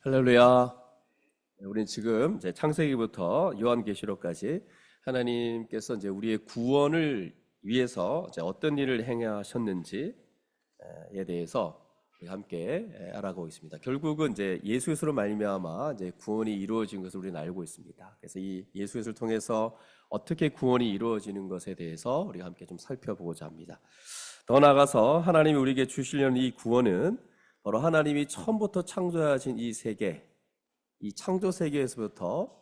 할렐루야. 우리는 지금 이제 창세기부터 요한계시록까지 하나님께서 이제 우리의 구원을 위해서 이제 어떤 일을 행하셨는지에 대해서 우리 함께 알아가고 있습니다. 결국은 이제 예수 그리스도로 말미암아 이제 구원이 이루어진 것을 우리는 알고 있습니다. 그래서 이 예수 그리스도를 통해서 어떻게 구원이 이루어지는 것에 대해서 우리가 함께 좀 살펴보고자 합니다. 더 나아가서 하나님이 우리에게 주시려는 이 구원은 바로 하나님이 처음부터 창조하신 이 세계, 이 창조 세계에서부터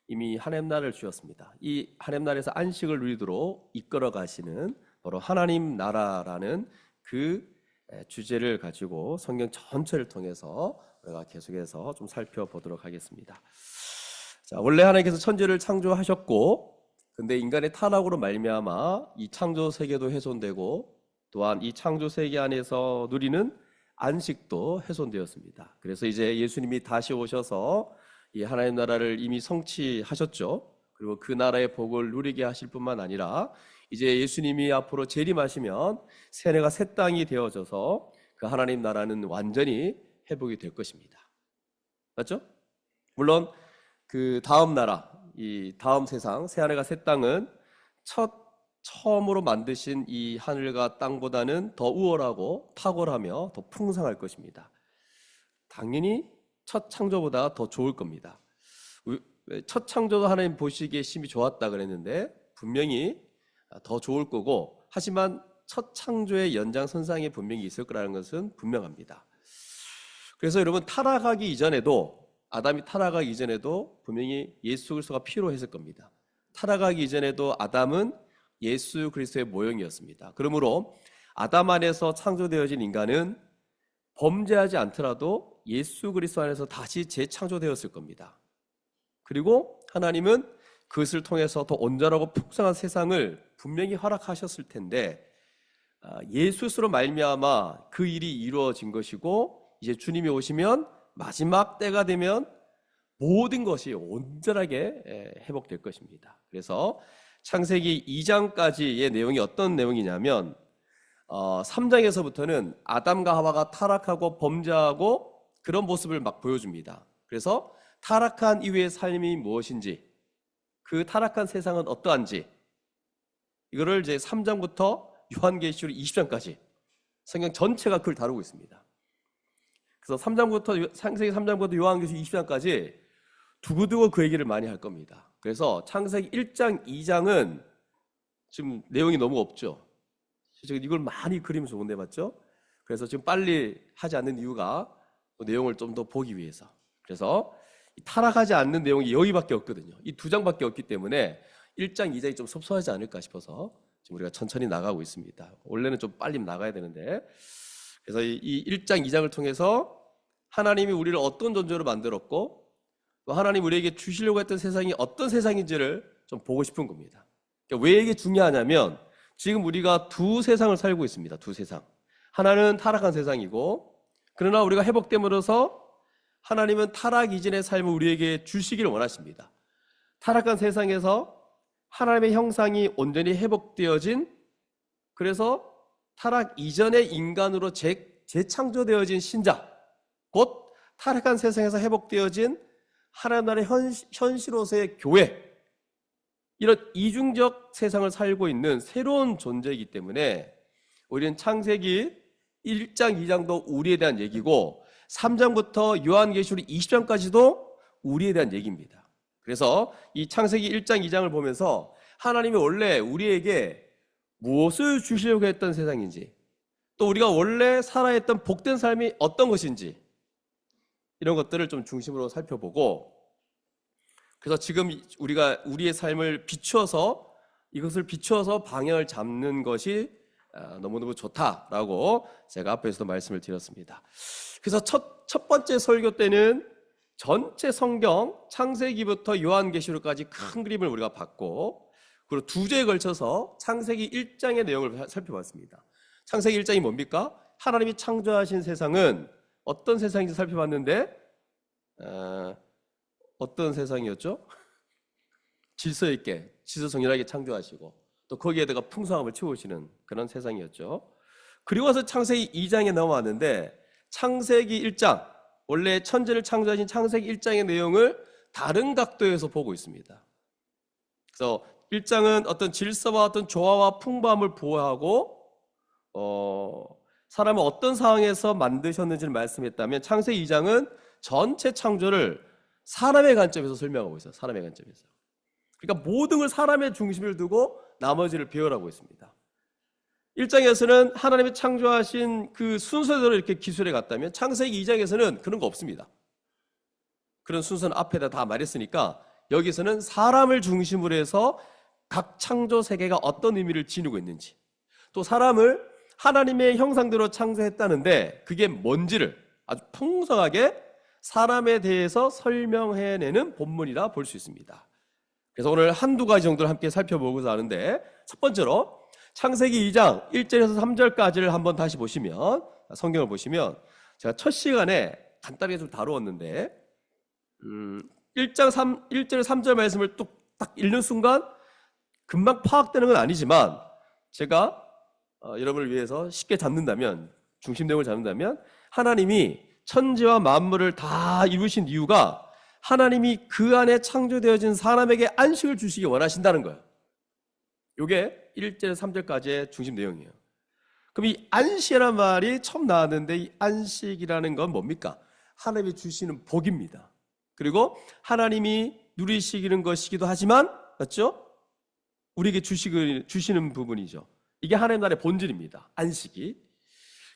이미 하나님 나라를 주셨습니다. 이 하나님 나라에서 안식을 누리도록 이끌어 가시는 바로 하나님 나라라는 그 주제를 가지고 성경 전체를 통해서 우리가 계속해서 좀 살펴보도록 하겠습니다. 자, 원래 하나님께서 천지를 창조하셨고, 근데 인간의 타락으로 말미암아 이 창조 세계도 훼손되고, 또한 이 창조 세계 안에서 누리는 안식도 훼손되었습니다. 그래서 이제 예수님이 다시 오셔서 이 하나님 나라를 이미 성취하셨죠. 그리고 그 나라의 복을 누리게 하실 뿐만 아니라 이제 예수님이 앞으로 재림하시면 세뇌가 새 땅이 되어져서 그 하나님 나라는 완전히 회복이 될 것입니다. 맞죠? 물론 그 다음 나라, 이 다음 세상, 새 하늘과 새 땅은 처음으로 만드신 이 하늘과 땅보다는 더 우월하고 탁월하며 더 풍성할 것입니다. 당연히 첫 창조보다 더 좋을 겁니다. 첫 창조도 하나님 보시기에 심히 좋았다 그랬는데 분명히 더 좋을 거고, 하지만 첫 창조의 연장선상에 분명히 있을 거라는 것은 분명합니다. 그래서 여러분, 아담이 타락하기 이전에도 분명히 예수 그리스도가 필요했을 겁니다. 타락하기 이전에도 아담은 예수 그리스도의 모형이었습니다. 그러므로 아담 안에서 창조되어진 인간은 범죄하지 않더라도 예수 그리스도 안에서 다시 재창조되었을 겁니다. 그리고 하나님은 그것을 통해서 더 온전하고 풍성한 세상을 분명히 허락하셨을 텐데, 예수 그리스도로 말미암아 그 일이 이루어진 것이고, 이제 주님이 오시면 마지막 때가 되면 모든 것이 온전하게 회복될 것입니다. 그래서 창세기 2장까지의 내용이 어떤 내용이냐면 3장에서부터는 아담과 하와가 타락하고 범죄하고 그런 모습을 막 보여줍니다. 그래서 타락한 이후의 삶이 무엇인지, 그 타락한 세상은 어떠한지, 이거를 이제 3장부터 요한계시록 20장까지 성경 전체가 그걸 다루고 있습니다. 그래서 창세기 3장부터 요한계시록 20장까지 두고두고 그 얘기를 많이 할 겁니다. 그래서 창세기 1장, 2장은 지금 내용이 너무 없죠. 이걸 많이 그리면 좋은데, 맞죠? 그래서 지금 빨리 하지 않는 이유가 내용을 좀 더 보기 위해서. 그래서 타락하지 않는 내용이 여기밖에 없거든요. 이 두 장밖에 없기 때문에 1장, 2장이 좀 섭섭하지 않을까 싶어서 지금 우리가 천천히 나가고 있습니다. 원래는 좀 빨리 나가야 되는데, 그래서 이 1장, 2장을 통해서 하나님이 우리를 어떤 존재로 만들었고, 또 하나님 우리에게 주시려고 했던 세상이 어떤 세상인지를 좀 보고 싶은 겁니다. 그러니까 왜 이게 중요하냐면, 지금 우리가 두 세상을 살고 있습니다. 두 세상. 하나는 타락한 세상이고, 그러나 우리가 회복됨으로써 하나님은 타락 이전의 삶을 우리에게 주시기를 원하십니다. 타락한 세상에서 하나님의 형상이 온전히 회복되어진, 그래서 타락 이전의 인간으로 재창조되어진 신자, 곧 타락한 세상에서 회복되어진 하나님 나라의 현실로서의 교회, 이런 이중적 세상을 살고 있는 새로운 존재이기 때문에 우리는 창세기 1장, 2장도 우리에 대한 얘기고 3장부터 요한계시록 20장까지도 우리에 대한 얘기입니다. 그래서 이 창세기 1장, 2장을 보면서 하나님이 원래 우리에게 무엇을 주시려고 했던 세상인지, 또 우리가 원래 살아야 했던 복된 삶이 어떤 것인지, 이런 것들을 좀 중심으로 살펴보고, 그래서 지금 우리가 우리의 삶을 이것을 비추어서 방향을 잡는 것이 너무너무 좋다라고 제가 앞에서도 말씀을 드렸습니다. 그래서 첫 번째 설교 때는 전체 성경 창세기부터 요한계시록까지 큰 그림을 우리가 봤고, 그리고 두 주에 걸쳐서 창세기 1장의 내용을 살펴봤습니다. 창세기 1장이 뭡니까? 하나님이 창조하신 세상은 어떤 세상인지 살펴봤는데, 어떤 세상이었죠? 질서 있게, 지서정연하게 창조하시고 또 거기에다가 풍성함을 채우시는 그런 세상이었죠. 그리고 와서 창세기 2장에 넘어왔는데, 창세기 1장 원래 천지를 창조하신 창세기 1장의 내용을 다른 각도에서 보고 있습니다. 그래서 1장은 어떤 질서와 어떤 조화와 풍부함을 보호하고 사람을 어떤 상황에서 만드셨는지를 말씀했다면 창세기 2장은 전체 창조를 사람의 관점에서 설명하고 있어요. 사람의 관점에서. 그러니까 모든 걸 사람의 중심을 두고 나머지를 배우라고 했습니다. 1장에서는 하나님이 창조하신 그 순서대로 이렇게 기술해 갔다면 창세기 2장에서는 그런 거 없습니다. 그런 순서는 앞에다 다 말했으니까 여기서는 사람을 중심으로 해서 각 창조 세계가 어떤 의미를 지니고 있는지, 또 사람을 하나님의 형상대로 창조했다는데 그게 뭔지를 아주 풍성하게 사람에 대해서 설명해내는 본문이라 볼 수 있습니다. 그래서 오늘 한두 가지 정도를 함께 살펴보고자 하는데, 첫 번째로 창세기 2장 1절에서 3절까지를 한번 다시 보시면, 성경을 보시면 제가 첫 시간에 간단하게 좀 다루었는데 1절 3절 말씀을 딱 읽는 순간 금방 파악되는 건 아니지만 제가 여러분을 위해서 쉽게 잡는다면, 중심 내용을 잡는다면, 하나님이 천지와 만물을 다 이루신 이유가 하나님이 그 안에 창조되어진 사람에게 안식을 주시기 원하신다는 거예요. 이게 1절 3절까지의 중심 내용이에요. 그럼 이 안식이라는 말이 처음 나왔는데, 이 안식이라는 건 뭡니까? 하나님이 주시는 복입니다. 그리고 하나님이 누리시는 것이기도 하지만, 맞죠? 우리에게 주시는 부분이죠. 이게 하나님 나라의 본질입니다. 안식이.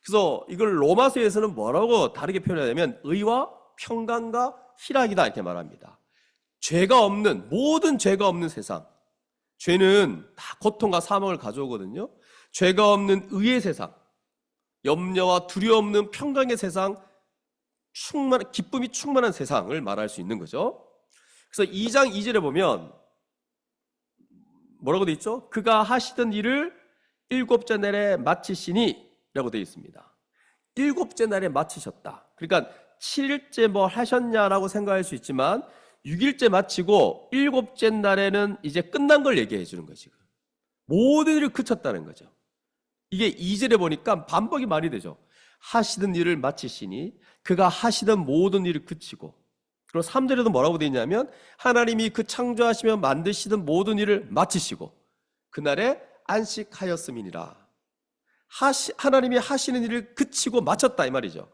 그래서 이걸 로마서에서는 뭐라고 다르게 표현하냐면 의와 평강과 희락이다 이렇게 말합니다. 죄가 없는, 모든 죄가 없는 세상. 죄는 다 고통과 사망을 가져오거든요. 죄가 없는 의의 세상, 염려와 두려움 없는 평강의 세상, 기쁨이 충만한 세상을 말할 수 있는 거죠. 그래서 2장 2절에 보면 뭐라고 되어 있죠? 그가 하시던 일을 일곱째 날에 마치시니 라고 되어 있습니다. 일곱째 날에 마치셨다. 그러니까 7일째 뭐 하셨냐라고 생각할 수 있지만 6일째 마치고 일곱째 날에는 이제 끝난 걸 얘기해 주는 거지. 모든 일을 그쳤다는 거죠. 이게 2절에 보니까 반복이 많이 되죠. 하시던 일을 마치시니, 그가 하시던 모든 일을 그치고. 그리고 3절에도 뭐라고 되어 있냐면 하나님이 그 창조하시며 만드시던 모든 일을 마치시고 그날에 안식하였음이니라. 하나님이 하시는 일을 그치고 마쳤다 이 말이죠.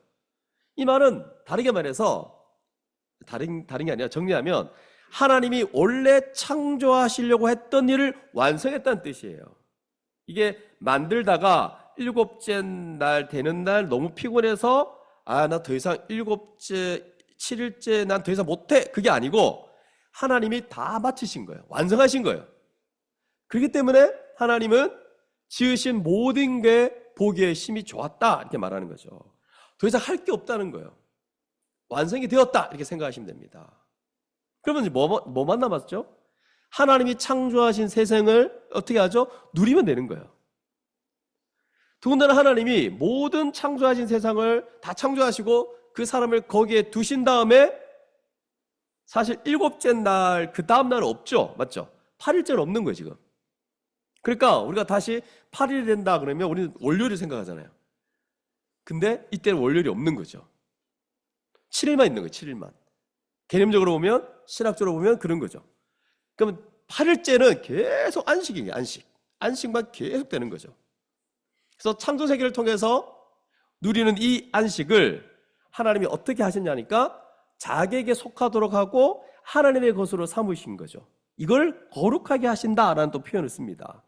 이 말은 다르게 말해서, 다른 게 아니라 정리하면 하나님이 원래 창조하시려고 했던 일을 완성했다는 뜻이에요. 이게 만들다가 일곱째 날 되는 날 너무 피곤해서 나 더 이상 7일째 난 더 이상 못해, 그게 아니고 하나님이 다 마치신 거예요. 완성하신 거예요. 그렇기 때문에 하나님은 지으신 모든 게 보기에 심히 좋았다 이렇게 말하는 거죠. 더 이상 할 게 없다는 거예요. 완성이 되었다 이렇게 생각하시면 됩니다. 그러면 이제 뭐만 남았죠? 하나님이 창조하신 세상을 어떻게 하죠? 누리면 되는 거예요. 더군다나 하나님이 모든 창조하신 세상을 다 창조하시고 그 사람을 거기에 두신 다음에 사실 일곱째 날 그 다음 날은 없죠. 맞죠? 8일째는 없는 거예요 지금. 그러니까 우리가 다시 8일이 된다 그러면 우리는 월요일을 생각하잖아요. 근데 이때는 월요일이 없는 거죠. 7일만 있는 거예요. 7일만. 개념적으로 보면, 신학적으로 보면 그런 거죠. 그러면 8일째는 계속 안식이에요. 안식만 계속 되는 거죠. 그래서 창조세계를 통해서 누리는 이 안식을 하나님이 어떻게 하셨냐니까 자기에게 속하도록 하고 하나님의 것으로 삼으신 거죠. 이걸 거룩하게 하신다라는 또 표현을 씁니다.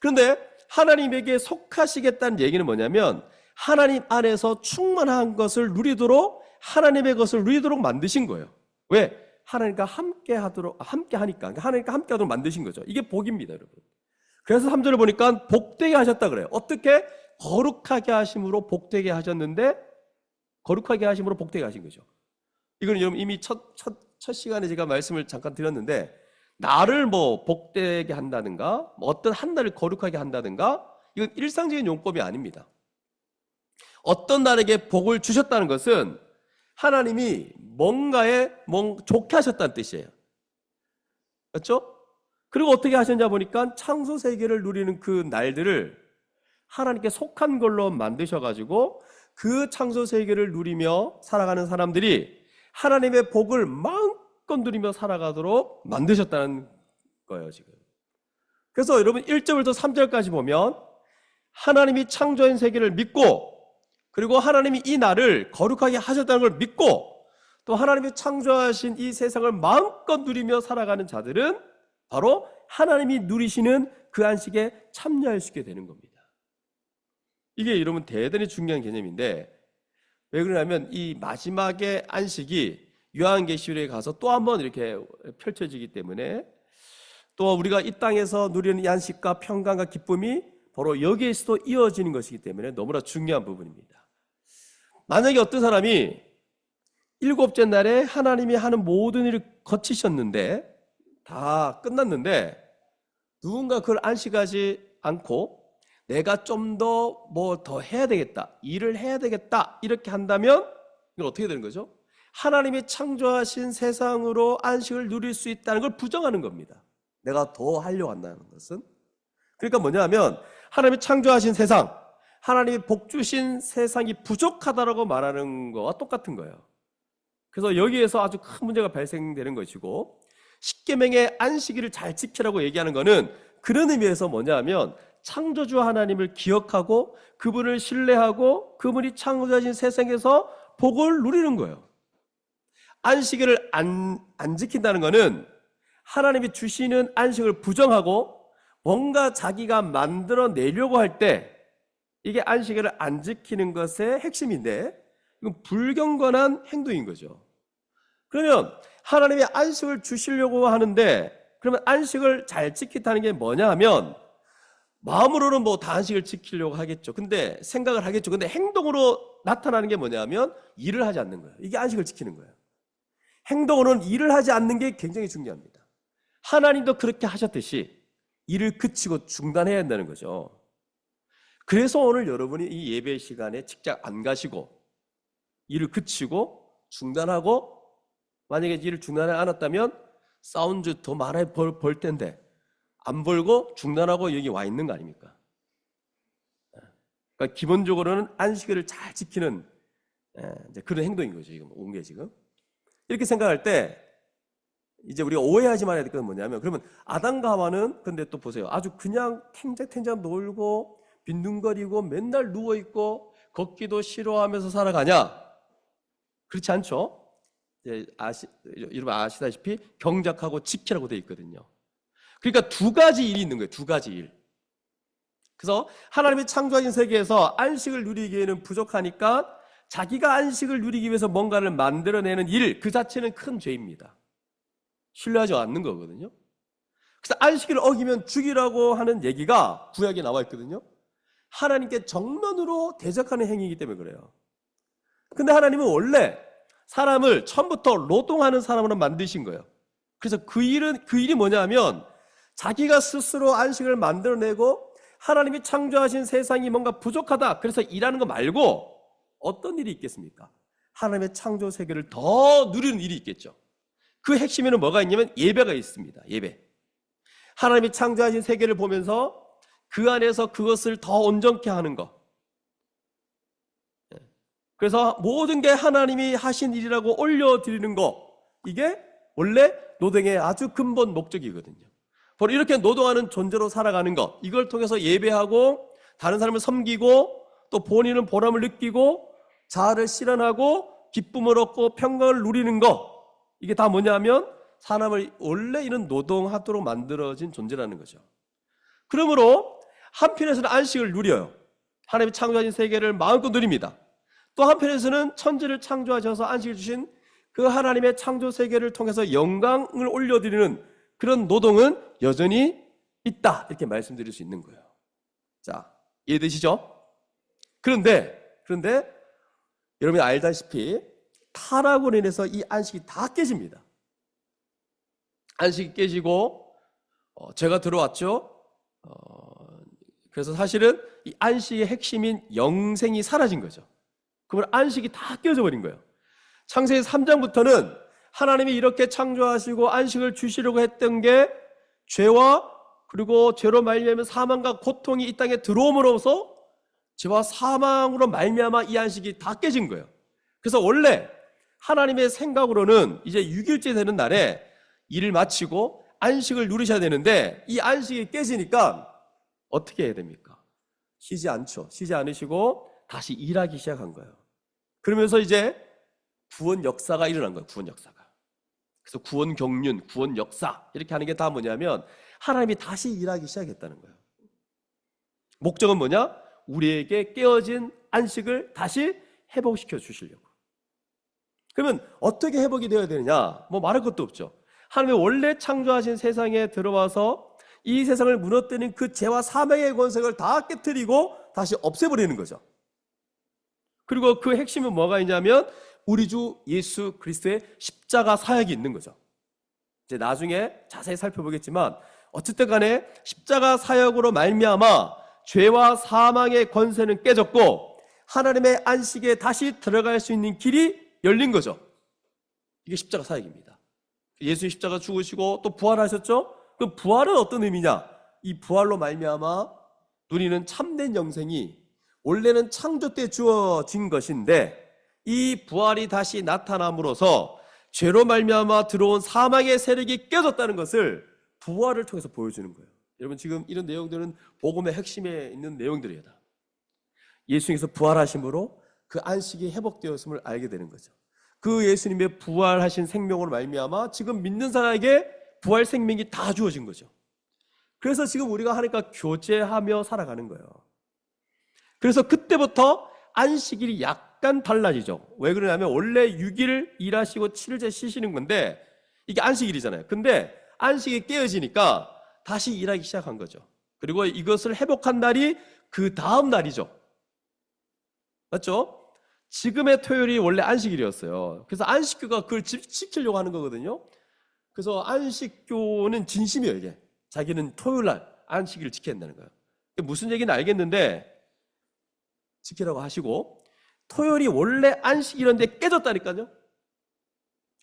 그런데 하나님에게 속하시겠다는 얘기는 뭐냐면 하나님 안에서 충만한 것을 누리도록, 하나님의 것을 누리도록 만드신 거예요. 왜? 하나님과 함께 하니까 하나님과 함께 하도록 만드신 거죠. 이게 복입니다, 여러분. 그래서 3절을 보니까 복되게 하셨다 그래요. 어떻게? 거룩하게 하심으로 복되게 하셨는데, 거룩하게 하심으로 복되게 하신 거죠. 이거는 여러분 이미 첫 시간에 제가 말씀을 잠깐 드렸는데, 나를 뭐 복되게 한다든가, 어떤 한 날을 거룩하게 한다든가, 이건 일상적인 용법이 아닙니다. 어떤 날에게 복을 주셨다는 것은 하나님이 뭔가에 좋게 하셨다는 뜻이에요. 그렇죠? 그리고 어떻게 하셨냐 보니까 창조 세계를 누리는 그 날들을 하나님께 속한 걸로 만드셔가지고 그 창조 세계를 누리며 살아가는 사람들이 하나님의 복을 마음껏 누리며 살아가도록 만드셨다는 거예요, 지금. 그래서 여러분 1절부터 3절까지 보면 하나님이 창조한 세계를 믿고, 그리고 하나님이 이 날을 거룩하게 하셨다는 걸 믿고, 또 하나님이 창조하신 이 세상을 마음껏 누리며 살아가는 자들은 바로 하나님이 누리시는 그 안식에 참여할 수 있게 되는 겁니다. 이게 여러분 대단히 중요한 개념인데, 왜 그러냐면 이 마지막의 안식이 요한계시록에 가서 또 한번 이렇게 펼쳐지기 때문에, 또 우리가 이 땅에서 누리는 이 안식과 평강과 기쁨이 바로 여기에서도 이어지는 것이기 때문에 너무나 중요한 부분입니다. 만약에 어떤 사람이 일곱째 날에 하나님이 하는 모든 일을 거치셨는데 다 끝났는데 누군가 그걸 안식하지 않고 내가 좀 더 뭐 더 해야 되겠다, 일을 해야 되겠다 이렇게 한다면 이건 어떻게 되는 거죠? 하나님이 창조하신 세상으로 안식을 누릴 수 있다는 걸 부정하는 겁니다. 내가 더 하려고 한다는 것은. 그러니까 뭐냐 하면 하나님이 창조하신 세상, 하나님이 복 주신 세상이 부족하다라고 말하는 거와 똑같은 거예요. 그래서 여기에서 아주 큰 문제가 발생되는 것이고, 십계명의 안식일을 잘 지키라고 얘기하는 거는 그런 의미에서 뭐냐 하면 창조주 하나님을 기억하고 그분을 신뢰하고 그분이 창조하신 세상에서 복을 누리는 거예요. 안식일을 안 지킨다는 거는 하나님이 주시는 안식을 부정하고 뭔가 자기가 만들어내려고 할 때 이게 안식일을 안 지키는 것의 핵심인데, 이건 불경건한 행동인 거죠. 그러면 하나님이 안식을 주시려고 하는데, 그러면 안식을 잘 지키다는 게 뭐냐 하면 마음으로는 뭐 다 안식을 지키려고 하겠죠. 근데 생각을 하겠죠. 근데 행동으로 나타나는 게 뭐냐 하면 일을 하지 않는 거예요. 이게 안식을 지키는 거예요. 행동으로는 일을 하지 않는 게 굉장히 중요합니다. 하나님도 그렇게 하셨듯이 일을 그치고 중단해야 한다는 거죠. 그래서 오늘 여러분이 이 예배 시간에 직접 안 가시고 일을 그치고 중단하고, 만약에 일을 중단하지 않았다면 사운드 더 많이 벌 텐데 안 벌고 중단하고 여기 와 있는 거 아닙니까? 그러니까 기본적으로는 안식일을 잘 지키는 이제 그런 행동인 거죠. 지금 온 게 지금 이렇게 생각할 때 이제 우리가 오해하지 말아야 될 건 뭐냐면, 그러면 아담과 하와는 근데 또 보세요, 아주 그냥 탱자탱자 놀고 빈둥거리고 맨날 누워있고 걷기도 싫어하면서 살아가냐? 그렇지 않죠? 여러분 아시다시피 경작하고 지키라고 되어 있거든요. 그러니까 두 가지 일이 있는 거예요. 두 가지 일. 그래서 하나님이 창조하신 세계에서 안식을 누리기에는 부족하니까 자기가 안식을 누리기 위해서 뭔가를 만들어내는 일, 그 자체는 큰 죄입니다. 신뢰하지 않는 거거든요. 그래서 안식일을 어기면 죽이라고 하는 얘기가 구약에 나와 있거든요. 하나님께 정면으로 대적하는 행위이기 때문에 그래요. 근데 하나님은 원래 사람을 처음부터 노동하는 사람으로 만드신 거예요. 그래서 그 일이 뭐냐 하면 자기가 스스로 안식을 만들어내고 하나님이 창조하신 세상이 뭔가 부족하다, 그래서 일하는 거 말고 어떤 일이 있겠습니까? 하나님의 창조 세계를 더 누리는 일이 있겠죠. 그 핵심에는 뭐가 있냐면 예배가 있습니다. 예배. 하나님이 창조하신 세계를 보면서 그 안에서 그것을 더 온전케 하는 것. 그래서 모든 게 하나님이 하신 일이라고 올려드리는 거, 이게 원래 노동의 아주 근본 목적이거든요. 바로 이렇게 노동하는 존재로 살아가는 것, 이걸 통해서 예배하고 다른 사람을 섬기고 또 본인은 보람을 느끼고 자아를 실현하고 기쁨을 얻고 평강을 누리는 것, 이게 다 뭐냐면 사람을 원래 이런 노동하도록 만들어진 존재라는 거죠. 그러므로 한편에서는 안식을 누려요. 하나님이 창조하신 세계를 마음껏 누립니다. 또 한편에서는 천지를 창조하셔서 안식을 주신 그 하나님의 창조 세계를 통해서 영광을 올려드리는 그런 노동은 여전히 있다, 이렇게 말씀드릴 수 있는 거예요. 자, 이해되시죠? 그런데 여러분이 알다시피 타락으로 인해서 이 안식이 다 깨집니다. 안식이 깨지고 죄가 들어왔죠. 그래서 사실은 이 안식의 핵심인 영생이 사라진 거죠. 그러면 안식이 다 깨져버린 거예요. 창세기 3장부터는 하나님이 이렇게 창조하시고 안식을 주시려고 했던 게 죄와 그리고 죄로 말미암은 사망과 고통이 이 땅에 들어옴으로써 죄와 사망으로 말미암아 이 안식이 다 깨진 거예요. 그래서 원래 하나님의 생각으로는 이제 6일째 되는 날에 일을 마치고 안식을 누리셔야 되는데 이 안식이 깨지니까 어떻게 해야 됩니까? 쉬지 않죠. 쉬지 않으시고 다시 일하기 시작한 거예요. 그러면서 이제 구원 역사가 일어난 거예요. 구원 역사가. 그래서 구원 경륜, 구원 역사 이렇게 하는 게 다 뭐냐면 하나님이 다시 일하기 시작했다는 거예요. 목적은 뭐냐? 우리에게 깨어진 안식을 다시 회복시켜 주시려고. 그러면 어떻게 회복이 되어야 되느냐? 뭐 말할 것도 없죠. 하나님이 원래 창조하신 세상에 들어와서 이 세상을 무너뜨린 그 죄와 사망의 권세를 다 깨트리고 다시 없애버리는 거죠. 그리고 그 핵심은 뭐가 있냐면 우리 주 예수 그리스도의 십자가 사역이 있는 거죠. 이제 나중에 자세히 살펴보겠지만 어쨌든 간에 십자가 사역으로 말미암아 죄와 사망의 권세는 깨졌고 하나님의 안식에 다시 들어갈 수 있는 길이 열린 거죠. 이게 십자가 사역입니다. 예수의 십자가 죽으시고 또 부활하셨죠? 그럼 부활은 어떤 의미냐? 이 부활로 말미암아 누리는 참된 영생이 원래는 창조 때 주어진 것인데 이 부활이 다시 나타남으로써 죄로 말미암아 들어온 사망의 세력이 깨졌다는 것을 부활을 통해서 보여주는 거예요. 여러분 지금 이런 내용들은 복음의 핵심에 있는 내용들이에요. 예수님께서 부활하심으로 그 안식이 회복되었음을 알게 되는 거죠. 그 예수님의 부활하신 생명으로 말미암아 지금 믿는 사람에게 부활 생명이 다 주어진 거죠. 그래서 지금 우리가 하나님과 교제하며 살아가는 거예요. 그래서 그때부터 안식일이 약간 달라지죠. 왜 그러냐면 원래 6일 일하시고 7일째 쉬시는 건데 이게 안식일이잖아요. 근데 안식이 깨어지니까 다시 일하기 시작한 거죠. 그리고 이것을 회복한 날이 그 다음 날이죠. 맞죠? 지금의 토요일이 원래 안식일이었어요. 그래서 안식교가 그걸 지키려고 하는 거거든요. 그래서 안식교는 진심이에요. 이게 자기는 토요일 날 안식일을 지켜야 된다는 거예요. 무슨 얘기는 알겠는데 지키라고 하시고 토요일이 원래 안식일인데 깨졌다니까요.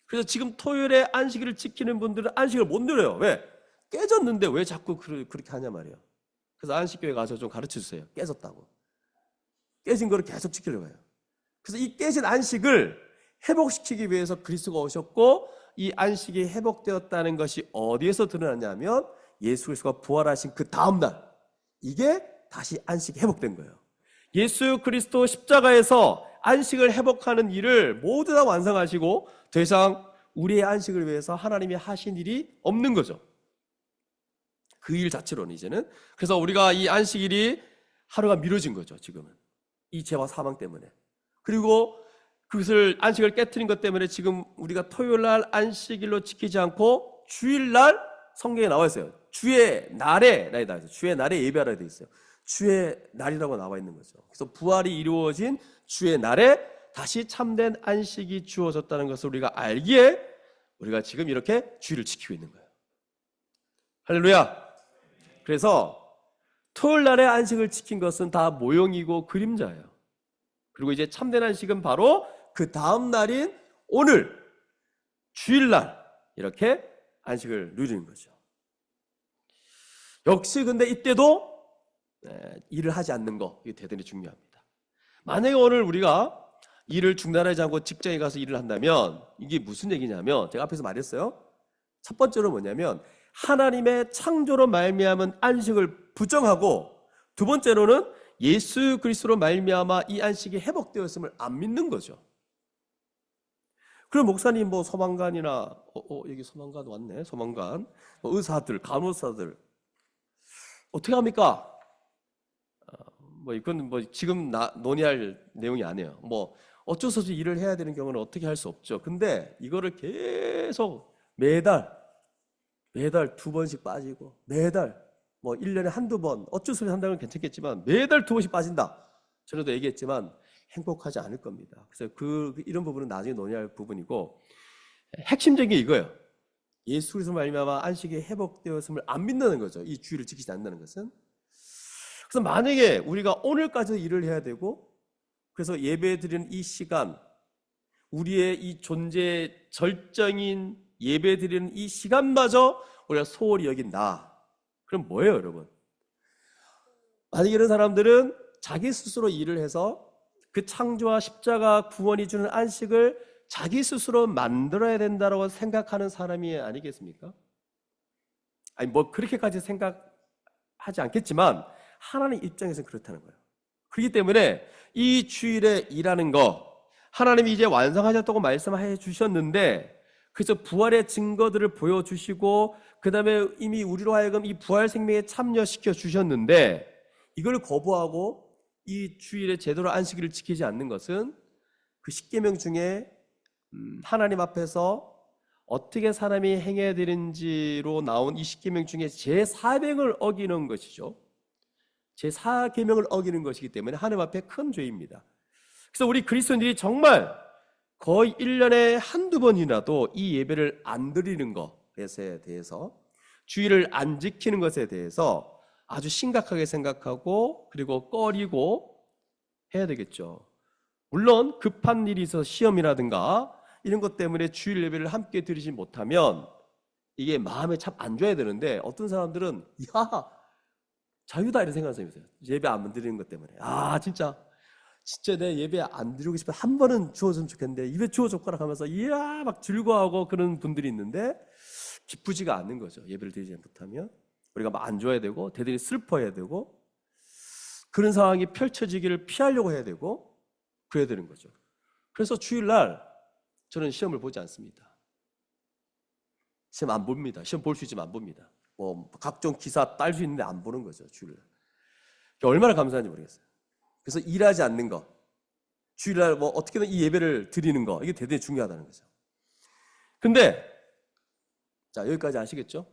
그래서 지금 토요일에 안식일을 지키는 분들은 안식을 못 누려요. 왜? 깨졌는데 왜 자꾸 그렇게 하냐 말이에요. 그래서 안식교회 가서 좀 가르쳐 주세요. 깨졌다고. 깨진 거를 계속 지키려고 해요. 그래서 이 깨진 안식을 회복시키기 위해서 그리스도가 오셨고 이 안식이 회복되었다는 것이 어디에서 드러났냐면 예수 그리스도가 부활하신 그 다음 날 이게 다시 안식이 회복된 거예요. 예수 그리스도 십자가에서 안식을 회복하는 일을 모두 다 완성하시고 더 이상 우리의 안식을 위해서 하나님이 하신 일이 없는 거죠. 그 일 자체로는 이제는. 그래서 우리가 이 안식일이 하루가 미뤄진 거죠. 지금은 이 죄와 사망 때문에. 그리고 그것을 안식을 깨트린 것 때문에 지금 우리가 토요일 날 안식일로 지키지 않고 주일 날 성경에 나와 있어요. 주의 날에 나와 있어요. 주의 날에 예배하라 되어 있어요. 주의 날이라고 나와 있는 거죠. 그래서 부활이 이루어진 주의 날에 다시 참된 안식이 주어졌다는 것을 우리가 알기에 우리가 지금 이렇게 주일을 지키고 있는 거예요. 할렐루야. 그래서 토요일 날에 안식을 지킨 것은 다 모형이고 그림자예요. 그리고 이제 참된 안식은 바로 그 다음 날인 오늘 주일날 이렇게 안식을 누리는 거죠. 역시 근데 이때도 일을 하지 않는 거 이게 대단히 중요합니다. 만약에 오늘 우리가 일을 중단하지 않고 직장에 가서 일을 한다면 이게 무슨 얘기냐면 제가 앞에서 말했어요. 첫 번째로 뭐냐면 하나님의 창조로 말미암은 안식을 부정하고 두 번째로는 예수 그리스도로 말미암아 이 안식이 회복되었음을 안 믿는 거죠. 그럼 목사님 뭐 소방관이나 여기 소방관 왔네. 소방관, 뭐 의사들, 간호사들 어떻게 합니까? 뭐 이건 뭐 지금 논의할 내용이 아니에요. 뭐 어쩔 수 없이 일을 해야 되는 경우는 어떻게 할 수 없죠. 근데 이거를 계속 매달 두 번씩 빠지고 매달 뭐 1년에 한두 번 어쩔 수 없이 한다면 괜찮겠지만 매달 두 번씩 빠진다. 전에도 얘기했지만 행복하지 않을 겁니다. 그래서 이런 부분은 나중에 논의할 부분이고 핵심적인 게 이거예요. 예수 그리스도 말미암아 안식이 회복되었음을 안 믿는 거죠. 이 주의를 지키지 않는다는 것은. 그래서 만약에 우리가 오늘까지 일을 해야 되고 그래서 예배 드리는 이 시간 우리의 이 존재의 절정인 예배 드리는 이 시간마저 우리가 소홀히 여긴다. 그럼 뭐예요, 여러분? 만약 이런 사람들은 자기 스스로 일을 해서 그 창조와 십자가 구원이 주는 안식을 자기 스스로 만들어야 된다고 생각하는 사람이 아니겠습니까? 아니 뭐 그렇게까지 생각하지 않겠지만 하나님 입장에서는 그렇다는 거예요. 그렇기 때문에 이 주일에 일하는 거 하나님이 이제 완성하셨다고 말씀해 주셨는데, 그래서 부활의 증거들을 보여주시고 그 다음에 이미 우리로 하여금 이 부활 생명에 참여시켜 주셨는데, 이걸 거부하고 이 주일에 제대로 안식일을 지키지 않는 것은 그 십계명 중에 하나님 앞에서 어떻게 사람이 행해야 되는지로 나온 이 십계명 중에 제4계명을 어기는 것이죠. 제4계명을 어기는 것이기 때문에 하나님 앞에 큰 죄입니다. 그래서 우리 그리스도인들이 정말 거의 1년에 한두 번이라도 이 예배를 안 드리는 것에 대해서, 주일을 안 지키는 것에 대해서 아주 심각하게 생각하고 그리고 꺼리고 해야 되겠죠. 물론 급한 일이 있어서 시험이라든가 이런 것 때문에 주일 예배를 함께 드리지 못하면 이게 마음에 참 안 좋아야 되는데, 어떤 사람들은 야 자유다 이런 생각을 해요. 예배 안 드리는 것 때문에 진짜 내 예배 안 드리고 싶어, 한 번은 주어줬으면 좋겠는데 입에 주어줬거나 하면서 이야 막 즐거워하고 그런 분들이 있는데 기쁘지가 않는 거죠. 예배를 드리지 못하면 우리가 막 안 좋아야 되고 대단히 슬퍼해야 되고 그런 상황이 펼쳐지기를 피하려고 해야 되고 그래야 되는 거죠. 그래서 주일날 저는 시험을 보지 않습니다. 시험 안 봅니다. 시험 볼 수 있지만 안 봅니다. 뭐 각종 기사 딸 수 있는데 안 보는 거죠. 주일날 얼마나 감사한지 모르겠어요. 그래서 일하지 않는 거, 주일날 뭐 어떻게든 이 예배를 드리는 거, 이게 대단히 중요하다는 거죠. 근데 자 여기까지 아시겠죠?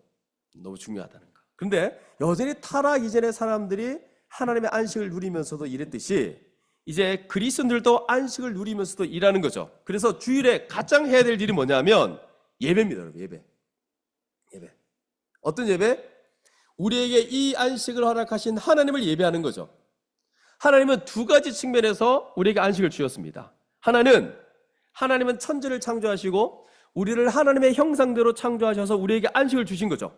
너무 중요하다는 거. 근데 여전히 타락 이전의 사람들이 하나님의 안식을 누리면서도 이랬듯이 이제 그리스도인들도 안식을 누리면서도 일하는 거죠. 그래서 주일에 가장 해야 될 일이 뭐냐면 예배입니다. 여러분, 예배. 어떤 예배? 우리에게 이 안식을 허락하신 하나님을 예배하는 거죠. 하나님은 두 가지 측면에서 우리에게 안식을 주셨습니다. 하나님은 천지를 창조하시고 우리를 하나님의 형상대로 창조하셔서 우리에게 안식을 주신 거죠.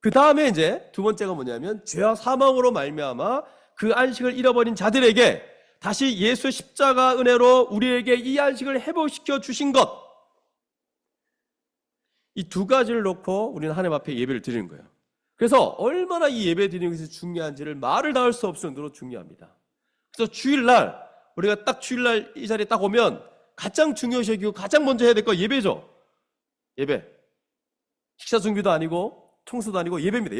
그 다음에 이제 두 번째가 뭐냐면 죄와 사망으로 말미암아 그 안식을 잃어버린 자들에게 다시 예수 십자가 은혜로 우리에게 이 안식을 회복시켜 주신 것, 이 두 가지를 놓고 우리는 하나님 앞에 예배를 드리는 거예요. 그래서 얼마나 이 예배 드리는 것이 중요한지를 말을 다 할 수 없을 정도로 중요합니다. 그래서 주일날 우리가 딱 주일날 이 자리에 딱 오면 가장 중요시 여기고 가장 먼저 해야 될 거 예배죠. 예배. 식사 준비도 아니고 청소도 아니고 예배입니다.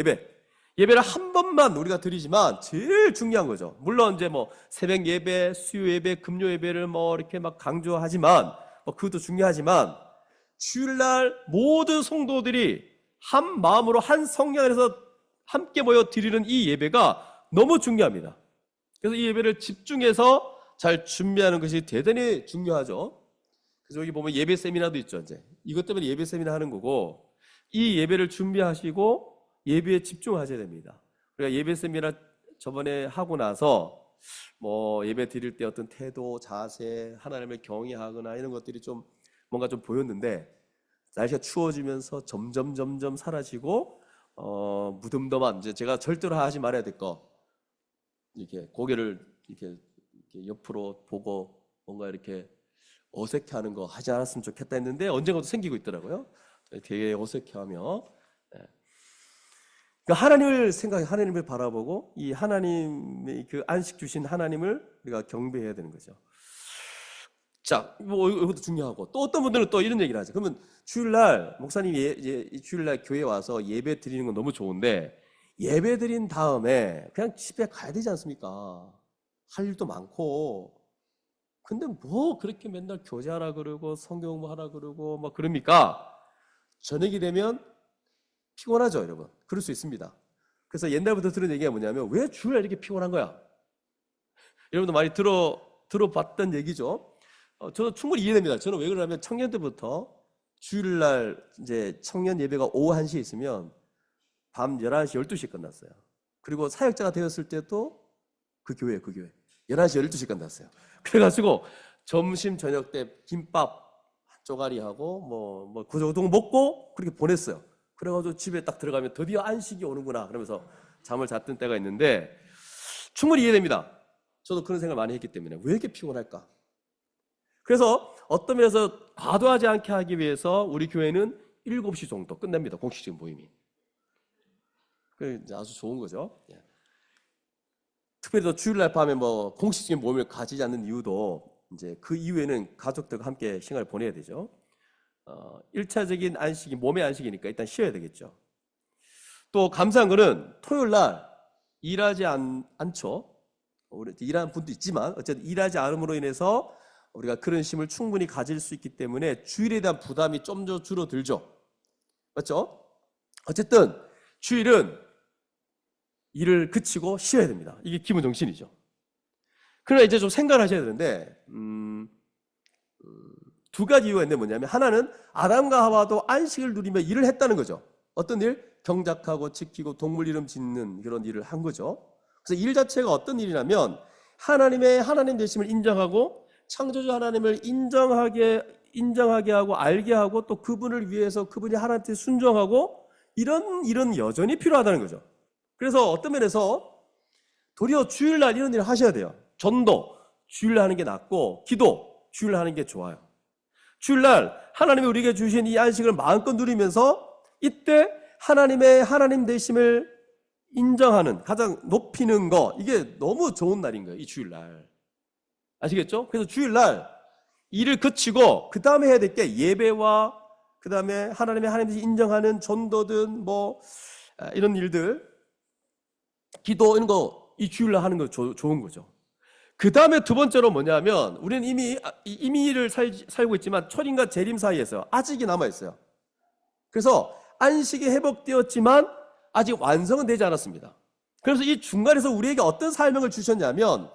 예배를 한 번만 우리가 드리지만 제일 중요한 거죠. 물론 이제 뭐 새벽 예배, 수요 예배, 금요 예배를 뭐 이렇게 막 강조하지만 그것도 중요하지만 주일날 모든 성도들이 한 마음으로 한 성령 안에서 함께 모여 드리는 이 예배가 너무 중요합니다. 그래서 이 예배를 집중해서 잘 준비하는 것이 대단히 중요하죠. 그래서 여기 보면 예배 세미나도 있죠. 이제 이것 때문에 예배 세미나 하는 거고, 이 예배를 준비하시고 예배에 집중하셔야 됩니다. 우리가 예배 세미나 저번에 하고 나서 뭐 예배 드릴 때 어떤 태도, 자세, 하나님을 경외하거나 이런 것들이 좀 뭔가 좀 보였는데, 날씨가 추워지면서 점점 사라지고 무덤덤한, 이제 제가 절대로 하지 말아야 될 거, 이렇게 고개를 이렇게 옆으로 보고 뭔가 이렇게 어색해하는 거 하지 않았으면 좋겠다 했는데 언젠가도 생기고 있더라고요. 되게 어색해하며, 그러니까 하나님을 생각해, 하나님을 바라보고 이 하나님의 그 안식 주신 하나님을 우리가 경배해야 되는 거죠. 자, 뭐 이것도 중요하고, 또 어떤 분들은 또 이런 얘기를 하죠. 그러면 주일날 목사님이 주일날 교회 와서 예배 드리는 건 너무 좋은데 예배 드린 다음에 그냥 집에 가야 되지 않습니까? 할 일도 많고. 근데 뭐 그렇게 맨날 교제하라 그러고 성경 공부하라 그러고 막 그럽니까? 저녁이 되면 피곤하죠, 여러분. 그럴 수 있습니다. 그래서 옛날부터 들은 얘기가 뭐냐면, 왜 주일날 이렇게 피곤한 거야? 여러분도 많이 들어봤던 얘기죠. 저도 충분히 이해됩니다. 저는 왜 그러냐면 청년 때부터 주일날 이제 청년 예배가 오후 1시에 있으면 밤 11시, 12시에 끝났어요. 그리고 사역자가 되었을 때도 그 교회 11시, 12시에 끝났어요. 그래가지고 점심 저녁 때 김밥 한 쪼가리하고 뭐 그 정도 먹고 그렇게 보냈어요. 그래가지고 집에 딱 들어가면 드디어 안식이 오는구나 그러면서 잠을 잤던 때가 있는데 충분히 이해됩니다. 저도 그런 생각을 많이 했기 때문에 왜 이렇게 피곤할까? 그래서 어떤 면에서 과도하지 않게 하기 위해서 우리 교회는 7시 정도 끝냅니다. 공식적인 모임이. 그게 아주 좋은 거죠. 특별히 또 주일날 밤에 뭐 공식적인 모임을 가지지 않는 이유도 이제 그 이후에는 가족들과 함께 시간을 보내야 되죠. 1차적인 안식이 몸의 안식이니까 일단 쉬어야 되겠죠. 또 감사한 거는 토요일 날 일하지 않죠. 우리 일하는 분도 있지만 어쨌든 일하지 않음으로 인해서 우리가 그런 쉼을 충분히 가질 수 있기 때문에 주일에 대한 부담이 좀 더 줄어들죠. 맞죠? 어쨌든 주일은 일을 그치고 쉬어야 됩니다. 이게 기본 정신이죠. 그러나 이제 좀 생각을 하셔야 되는데 두 가지 이유가 있는데 뭐냐면 하나는 아담과 하와도 안식을 누리며 일을 했다는 거죠. 어떤 일? 경작하고 지키고 동물 이름 짓는 그런 일을 한 거죠. 그래서 일 자체가 어떤 일이냐면 하나님의 하나님 되심을 인정하고 창조주 하나님을 인정하게 하고 알게 하고 또 그분을 위해서 그분이 하나님께 순종하고 이런 여전히 필요하다는 거죠. 그래서 어떤 면에서 도리어 주일날 이런 일을 하셔야 돼요. 전도 주일날 하는 게 낫고 기도 주일날 하는 게 좋아요. 주일날 하나님이 우리에게 주신 이 안식을 마음껏 누리면서 이때 하나님의 하나님 되심을 인정하는 가장 높이는 거 이게 너무 좋은 날인 거예요. 이 주일날 아시겠죠? 그래서 주일날 일을 그치고 그 다음에 해야 될 게 예배와 그 다음에 하나님의 하나님 되심 인정하는 전도든 뭐 이런 일들 기도 이런 거 이 주일날 하는 거 좋은 거죠. 그 다음에 두 번째로 뭐냐면 우리는 이미 일을 살고 있지만 초림과 재림 사이에서 아직이 남아있어요. 그래서 안식이 회복되었지만 아직 완성은 되지 않았습니다. 그래서 이 중간에서 우리에게 어떤 사명을 주셨냐면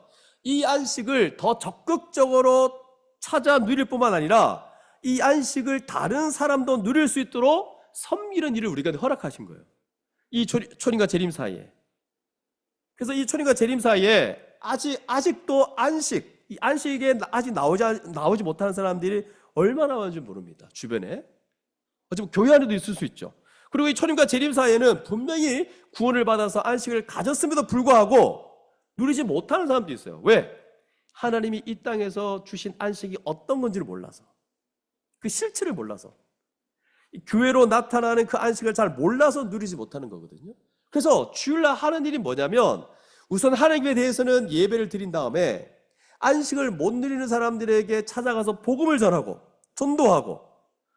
이 안식을 더 적극적으로 찾아 누릴 뿐만 아니라 이 안식을 다른 사람도 누릴 수 있도록 섬기는 일을 우리가 허락하신 거예요. 이 초림과 재림 사이에. 그래서 이 초림과 재림 사이에 아직도 이 안식에 아직 나오지 못하는 사람들이 얼마나 많은지 모릅니다. 주변에. 어쩌면 교회 안에도 있을 수 있죠. 그리고 이 초림과 재림 사이에는 분명히 구원을 받아서 안식을 가졌음에도 불구하고 누리지 못하는 사람도 있어요. 왜? 하나님이 이 땅에서 주신 안식이 어떤 건지를 몰라서. 그 실체를 몰라서. 교회로 나타나는 그 안식을 잘 몰라서 누리지 못하는 거거든요. 그래서 주일날 하는 일이 뭐냐면 우선 하나님에 대해서는 예배를 드린 다음에 안식을 못 누리는 사람들에게 찾아가서 복음을 전하고 전도하고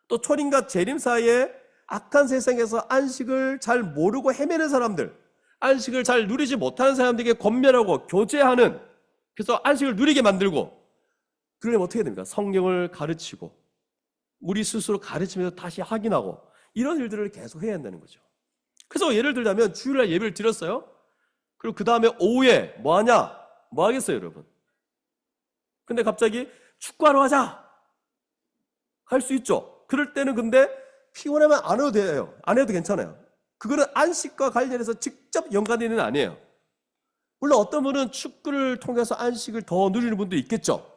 또 초림과 재림 사이에 악한 세상에서 안식을 잘 모르고 헤매는 사람들, 안식을 잘 누리지 못하는 사람들에게 권면하고 교제하는, 그래서 안식을 누리게 만들고, 그러려면 어떻게 됩니까? 성경을 가르치고 우리 스스로 가르치면서 다시 확인하고 이런 일들을 계속 해야 한다는 거죠. 그래서 예를 들자면 주일날 예배를 드렸어요. 그리고 그 다음에 오후에 뭐 하냐? 뭐 하겠어요, 여러분? 근데 갑자기 축구하러 가자! 할 수 있죠. 그럴 때는 근데 피곤하면 안 해도 돼요. 안 해도 괜찮아요. 그거는 안식과 관련해서 직접 연관되는 건 아니에요. 물론 어떤 분은 축구를 통해서 안식을 더 누리는 분도 있겠죠.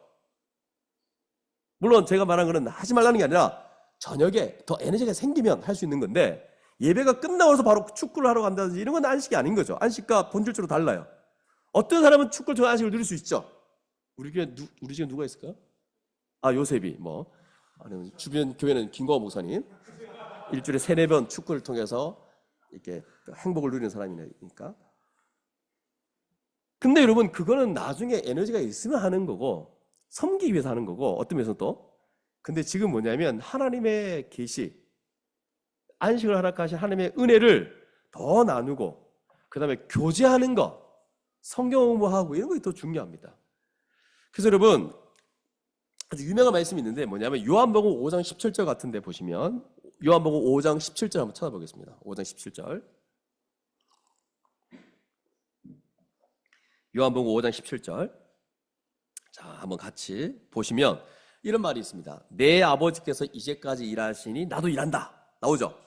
물론 제가 말한 거는 하지 말라는 게 아니라 저녁에 더 에너지가 생기면 할 수 있는 건데 예배가 끝나고 나서 바로 축구를 하러 간다든지 이런 건 안식이 아닌 거죠. 안식과 본질적으로 달라요. 어떤 사람은 축구를 통해 안식을 누릴 수 있죠. 우리 집에 누가 있을까요? 요셉이 뭐 아니면 주변 교회는 김광호 목사님 일주일에 3-4번 축구를 통해서 이렇게 행복을 누리는 사람이니까. 근데 여러분 그거는 나중에 에너지가 있으면 하는 거고 섬기기 위해서 하는 거고 어떤 면에서 또 근데 지금 뭐냐면 하나님의 계시 안식을 허락하신 하나님의 은혜를 더 나누고 그 다음에 교제하는 것 성경 공부하고 이런 것이 더 중요합니다. 그래서 여러분 아주 유명한 말씀이 있는데 뭐냐면 요한복음 5장 17절 같은 데 보시면 요한복음 5장 17절 한번 찾아보겠습니다. 5장 17절 요한복음 5장 17절 자 한번 같이 보시면 이런 말이 있습니다. 내 아버지께서 이제까지 일하시니 나도 일한다. 나오죠?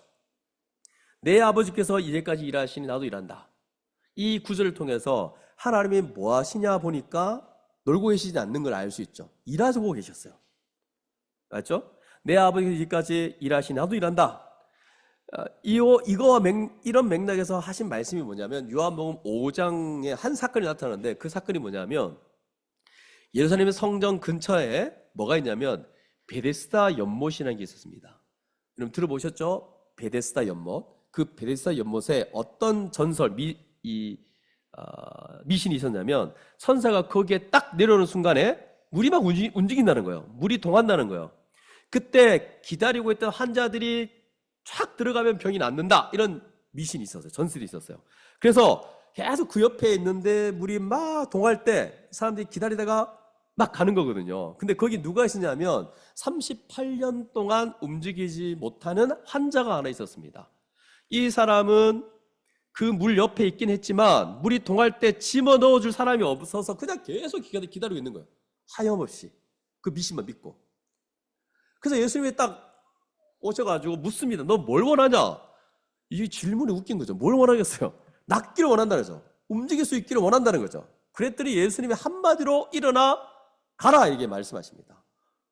내 아버지께서 이제까지 일하시니 나도 일한다. 이 구절을 통해서 하나님이 뭐 하시냐 보니까 놀고 계시지 않는 걸 알 수 있죠. 일하고 계셨어요. 맞죠? 내 아버지께서 이제까지 일하시니 나도 일한다. 이런 맥락에서 하신 말씀이 뭐냐면 요한복음 5장에 한 사건이 나타나는데 그 사건이 뭐냐면 예루살렘 성전 근처에 뭐가 있냐면 베데스다 연못이라는 게 있었습니다. 여러분 들어보셨죠? 베데스다 연못. 그 베데스다 연못에 어떤 미신이 있었냐면 천사가 거기에 딱 내려오는 순간에 물이 막 움직인다는 거예요. 물이 동한다는 거예요. 그때 기다리고 있던 환자들이 쫙 들어가면 병이 낫는다, 이런 미신이 있었어요. 전설이 있었어요. 그래서 계속 그 옆에 있는데 물이 막 동할 때 사람들이 기다리다가 막 가는 거거든요. 근데 거기 누가 있었냐면 38년 동안 움직이지 못하는 환자가 하나 있었습니다. 이 사람은 그 물 옆에 있긴 했지만 물이 동할 때 집어 넣어줄 사람이 없어서 그냥 계속 기다리고 있는 거예요. 하염없이 그 미신만 믿고. 그래서 예수님이 딱 오셔가지고 묻습니다. 너 뭘 원하냐? 이 질문이 웃긴 거죠. 뭘 원하겠어요? 낫기를 원한다는 거죠. 움직일 수 있기를 원한다는 거죠. 그랬더니 예수님이 한마디로 일어나 가라, 이게 말씀하십니다.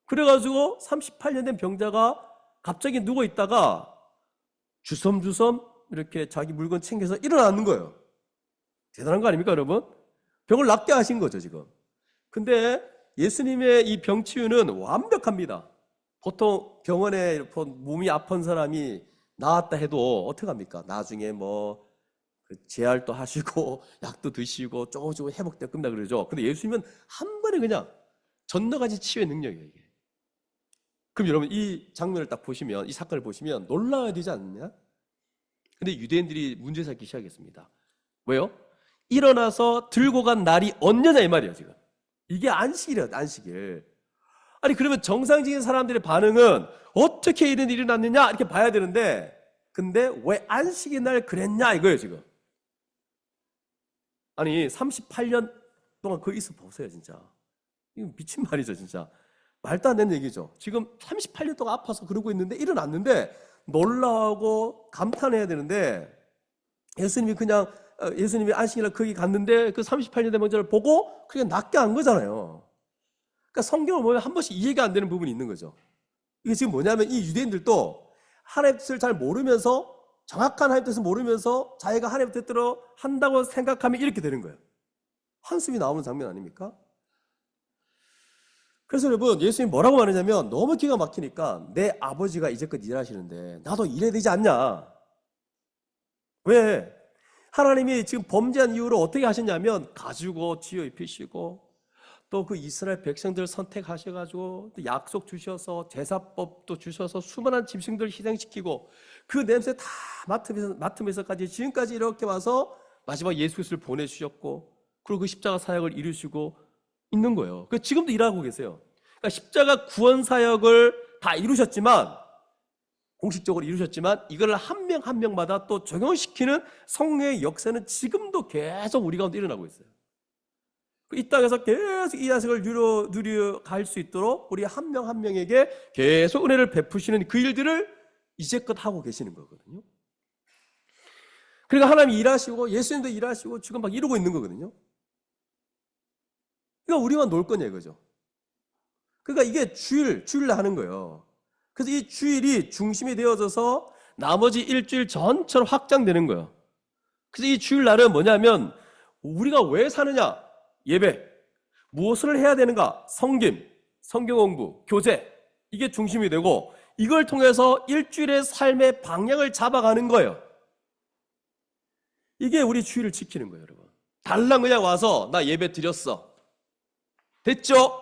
그래가지고 38년 된 병자가 갑자기 누워 있다가 주섬주섬 이렇게 자기 물건 챙겨서 일어나는 거예요. 대단한 거 아닙니까, 여러분? 병을 낫게 하신 거죠, 지금. 근데 예수님의 이 병치유는 완벽합니다. 보통 병원에 몸이 아픈 사람이 나았다 해도 어떻게 합니까? 나중에 재활도 하시고 약도 드시고 조금 회복되고 끝나 그러죠. 근데 예수님은 한 번에 그냥 전너가지 치유의 능력이에요, 이게. 그럼 여러분 이 장면을 딱 보시면, 이 사건을 보시면 놀라야 되지 않느냐? 근데 유대인들이 문제 삼기 시작했습니다. 왜요? 일어나서 들고 간 날이 언제냐 이 말이에요, 지금. 이게 안식이래요, 안식일. 아니 그러면 정상적인 사람들의 반응은 어떻게 이런 일이 났느냐 이렇게 봐야 되는데, 근데 왜 안식의 날 그랬냐 이거예요, 지금. 아니 38년 동안 거기 있어 보세요, 진짜. 이거 미친 말이죠, 진짜. 말도 안 되는 얘기죠. 지금 38년 동안 아파서 그러고 있는데 일어났는데 놀라고 감탄해야 되는데, 예수님이 안식일날 거기 갔는데 그 38년 된 병자를 보고 그게 낫게 한 거잖아요. 그러니까 성경을 보면 한 번씩 이해가 안 되는 부분이 있는 거죠. 이게 지금 뭐냐면 이 유대인들도 하나님의 뜻을 잘 모르면서, 정확한 하나님의 뜻을 모르면서 자기가 하나님의 뜻대로 한다고 생각하면 이렇게 되는 거예요. 한숨이 나오는 장면 아닙니까? 그래서 여러분 예수님이 뭐라고 말하냐면 너무 기가 막히니까, 내 아버지가 이제껏 일하시는데 나도 일해야 되지 않냐? 왜? 하나님이 지금 범죄한 이후로 어떻게 하셨냐면 가지고 지어 입히시고, 또 그 이스라엘 백성들 선택하셔가지고 또 약속 주셔서 제사법도 주셔서 수많은 짐승들 희생시키고 그 냄새 다 맡으면서까지 지금까지 이렇게 와서 마지막 예수 그리스도를 보내주셨고, 그리고 그 십자가 사역을 이루시고 있는 거예요. 그러니까 지금도 일하고 계세요. 그러니까 십자가 구원 사역을 다 이루셨지만, 공식적으로 이루셨지만, 이걸 한 명 한 명마다 또 적용시키는 성령의 역사는 지금도 계속 우리 가운데 일어나고 있어요. 이 땅에서 계속 이 자식을 누려 갈 수 있도록 우리 한 명 한 명에게 계속 은혜를 베푸시는 그 일들을 이제껏 하고 계시는 거거든요. 그러니까 하나님이 일하시고 예수님도 일하시고 지금 막 이루고 있는 거거든요. 그러니까 우리만 놀 거냐 이거죠. 그러니까 이게 주일날 하는 거예요. 그래서 이 주일이 중심이 되어져서 나머지 일주일 전체로 확장되는 거예요. 그래서 이 주일날은 뭐냐면 우리가 왜 사느냐? 예배. 무엇을 해야 되는가? 성김, 성경 공부, 교제. 이게 중심이 되고, 이걸 통해서 일주일의 삶의 방향을 잡아가는 거예요. 이게 우리 주일을 지키는 거예요, 여러분. 달랑 그냥 와서 나 예배 드렸어. 됐죠?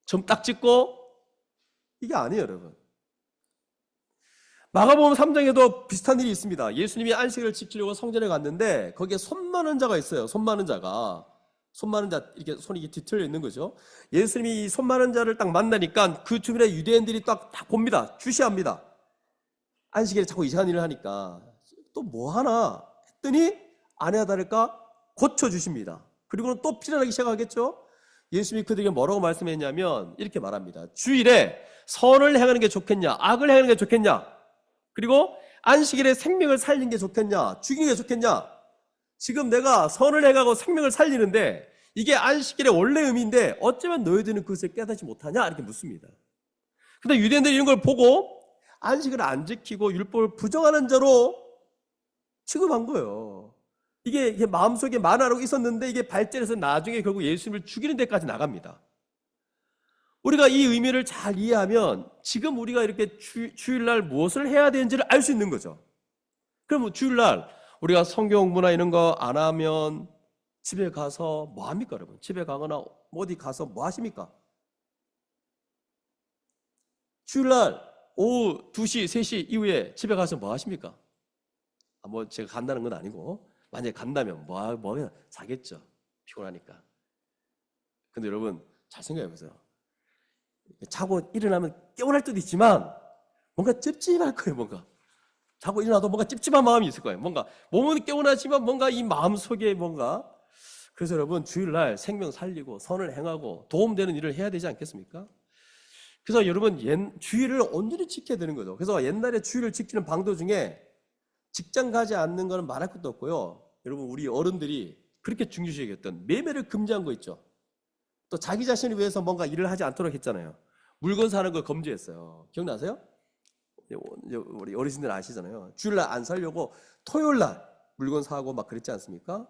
점 딱 찍고, 이게 아니에요, 여러분. 마가복음 3장에도 비슷한 일이 있습니다. 예수님이 안식일을 지키려고 성전에 갔는데 거기에 손 많은 자가 있어요. 손 많은 자가. 손 많은 자, 이렇게 손이 뒤틀려 있는 거죠. 예수님이 이 손 많은 자를 딱 만나니까 그 주변에 유대인들이 딱 봅니다. 주시합니다. 안식일에 자꾸 이상한 일을 하니까 또 뭐 하나 했더니 아내와 다를까 고쳐주십니다. 그리고는 또 필연하기 시작하겠죠. 예수님이 그들에게 뭐라고 말씀했냐면 이렇게 말합니다. 주일에 선을 행하는 게 좋겠냐, 악을 행하는 게 좋겠냐, 그리고 안식일에 생명을 살리는 게 좋겠냐, 죽이는 게 좋겠냐. 지금 내가 선을 행하고 생명을 살리는데 이게 안식일의 원래 의미인데 어쩌면 너희들은 그것을 깨닫지 못하냐, 이렇게 묻습니다. 근데 유대인들이 이런 걸 보고 안식을 안 지키고 율법을 부정하는 자로 취급한 거예요. 이게 마음속에 만화로 있었는데 이게 발전해서 나중에 결국 예수님을 죽이는 데까지 나갑니다. 우리가 이 의미를 잘 이해하면 지금 우리가 이렇게 주일날 무엇을 해야 되는지를 알 수 있는 거죠. 그럼 주일날 우리가 성경 공부나 이런 거 안 하면 집에 가서 뭐 합니까, 여러분? 집에 가거나 어디 가서 뭐 하십니까? 주일날 오후 2시, 3시 이후에 집에 가서 뭐 하십니까? 뭐 제가 간다는 건 아니고, 만약에 간다면 뭐 자겠죠. 피곤하니까. 근데 여러분 잘 생각해 보세요. 자고 일어나면 깨어날 때도 있지만 뭔가 찝찝할 거예요. 뭔가 자고 일어나도 뭔가 찝찝한 마음이 있을 거예요. 뭔가 몸은 깨어나지만 뭔가 이 마음 속에 뭔가. 그래서 여러분 주일날 생명 살리고 선을 행하고 도움되는 일을 해야 되지 않겠습니까? 그래서 여러분 주일을 온전히 지켜야 되는 거죠. 그래서 옛날에 주일을 지키는 방도 중에 직장 가지 않는 거는 말할 것도 없고요. 여러분 우리 어른들이 그렇게 중요시 여겼던 매매를 금지한 거 있죠. 또 자기 자신을 위해서 뭔가 일을 하지 않도록 했잖아요. 물건 사는 거 금지했어요. 기억나세요? 우리 어르신들 아시잖아요. 주일날 안 살려고 토요일날 물건 사고 막 그랬지 않습니까?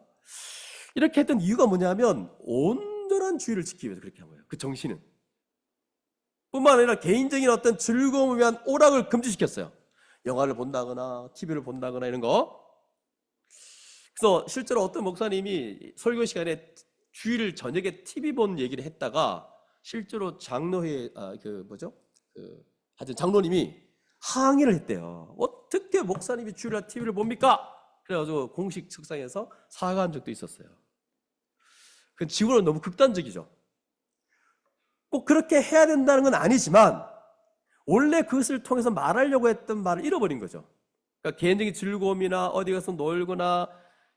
이렇게 했던 이유가 뭐냐면 온전한 주의를 지키기 위해서 그렇게 한 거예요. 그 정신은. 뿐만 아니라 개인적인 어떤 즐거움을 위한 오락을 금지시켰어요. 영화를 본다거나 TV를 본다거나 이런 거. 그래서 실제로 어떤 목사님이 설교 시간에 주일 저녁에 TV 본 얘기를 했다가 실제로 장로회 하여튼 장로님이 항의를 했대요. 어떻게 목사님이 주일날 TV를 봅니까? 그래가지고 공식 석상에서 사과한 적도 있었어요. 그 지구는 너무 극단적이죠. 꼭 그렇게 해야 된다는 건 아니지만 원래 그것을 통해서 말하려고 했던 말을 잃어버린 거죠. 그러니까 개인적인 즐거움이나 어디 가서 놀거나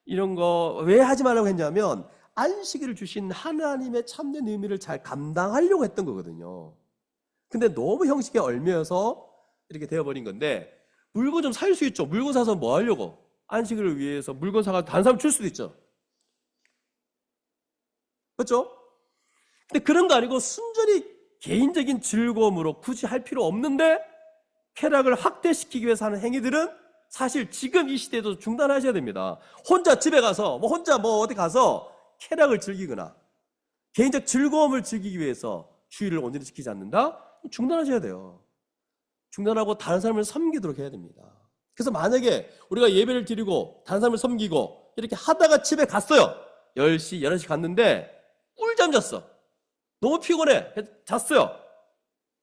이런 거 왜 하지 말라고 했냐면 안식일을 주신 하나님의 참된 의미를 잘 감당하려고 했던 거거든요. 근데 너무 형식에 얽매여서 이렇게 되어버린 건데, 물건 좀 살 수 있죠. 물건 사서 뭐 하려고? 안식일을 위해서 물건 사가지고 다른 사람 줄 수도 있죠. 그렇죠? 근데 그런 거 아니고 순전히 개인적인 즐거움으로 굳이 할 필요 없는데 쾌락을 확대시키기 위해서 하는 행위들은 사실 지금 이 시대에도 중단하셔야 됩니다. 혼자 집에 가서 혼자 어디 가서 쾌락을 즐기거나 개인적 즐거움을 즐기기 위해서 주의를 온전히 지키지 않는다? 중단하셔야 돼요. 중단하고 다른 사람을 섬기도록 해야 됩니다. 그래서 만약에 우리가 예배를 드리고 다른 사람을 섬기고 이렇게 하다가 집에 갔어요. 10시, 11시 갔는데 꿀잠 잤어. 너무 피곤해. 잤어요.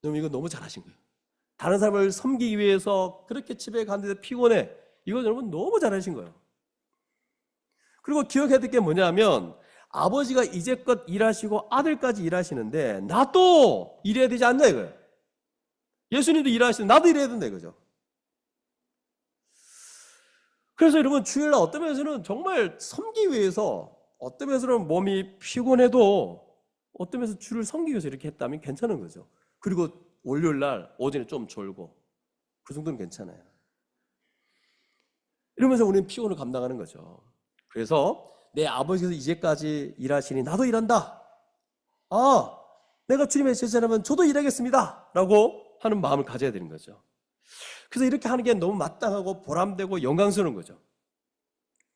그럼 이거 너무 잘하신 거예요. 다른 사람을 섬기기 위해서 그렇게 집에 갔는데 피곤해. 이거 여러분 너무 잘하신 거예요. 그리고 기억해야 될 게 뭐냐면 아버지가 이제껏 일하시고 아들까지 일하시는데 나도 일해야 되지 않나 이거예요. 예수님도 일하시는데 나도 일해야 된다 이거죠. 그래서 여러분 주일날 어떤 면에서는 정말 섬기기 위해서, 어떤 면에서는 몸이 피곤해도 어떤 면에서 주를 섬기기 위해서 이렇게 했다면 괜찮은 거죠. 그리고 월요일날 오전에 좀 졸고 그 정도는 괜찮아요. 이러면서 우리는 피곤을 감당하는 거죠. 그래서 내 아버지께서 이제까지 일하시니 나도 일한다. 내가 주님의 제자라면 저도 일하겠습니다 라고 하는 마음을 가져야 되는 거죠. 그래서 이렇게 하는 게 너무 마땅하고 보람되고 영광스러운 거죠.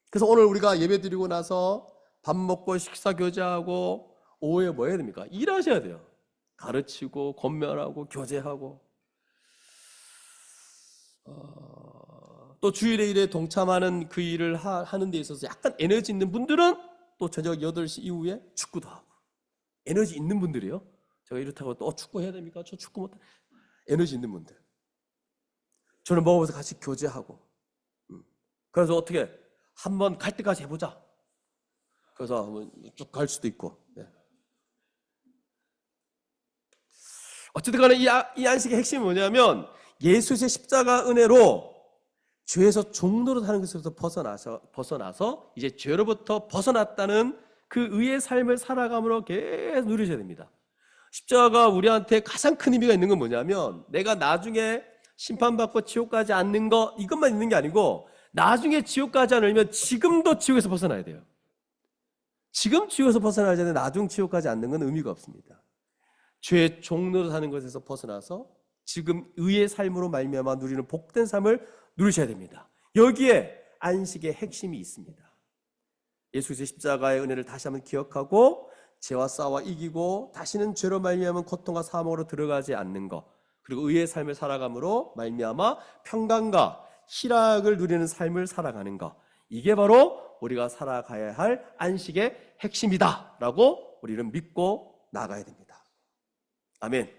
그래서 오늘 우리가 예배드리고 나서 밥 먹고 식사 교제하고 오후에 뭐 해야 됩니까? 일하셔야 돼요. 가르치고 권면하고 교제하고 또 주일의 일에 동참하는 그 일을 하는 데 있어서 약간 에너지 있는 분들은 또 저녁 8시 이후에 축구도 하고. 에너지 있는 분들이요. 제가 이렇다고 또 축구 해야 됩니까? 저 축구 못해. 에너지 있는 분들. 저는 먹으면서 같이 교제하고. 그래서 어떻게 한번 갈 때까지 해보자. 그래서 한번 쭉 갈 수도 있고. 네. 어쨌든 간에 이 안식의 핵심이 뭐냐면 예수의 십자가 은혜로 죄에서 종노릇 하는 것에서 벗어나서 이제 죄로부터 벗어났다는 그 의의 삶을 살아감으로 계속 누리셔야 됩니다. 십자가가 우리한테 가장 큰 의미가 있는 건 뭐냐면 내가 나중에 심판받고 지옥 가지 않는 거 이것만 있는 게 아니고 나중에 지옥 가지 않으면 지금도 지옥에서 벗어나야 돼요. 지금 지옥에서 벗어나야 되는데 나중 지옥 가지 않는 건 의미가 없습니다. 죄의 종노릇 하는 것에서 벗어나서 지금 의의 삶으로 말미암아 누리는 복된 삶을 누리셔야 됩니다. 여기에 안식의 핵심이 있습니다. 예수의 십자가의 은혜를 다시 한번 기억하고 죄와 싸워 이기고 다시는 죄로 말미암은 고통과 사망으로 들어가지 않는 것, 그리고 의의 삶을 살아감으로 말미암아 평강과 희락을 누리는 삶을 살아가는 것, 이게 바로 우리가 살아가야 할 안식의 핵심이다 라고 우리는 믿고 나가야 됩니다. 아멘.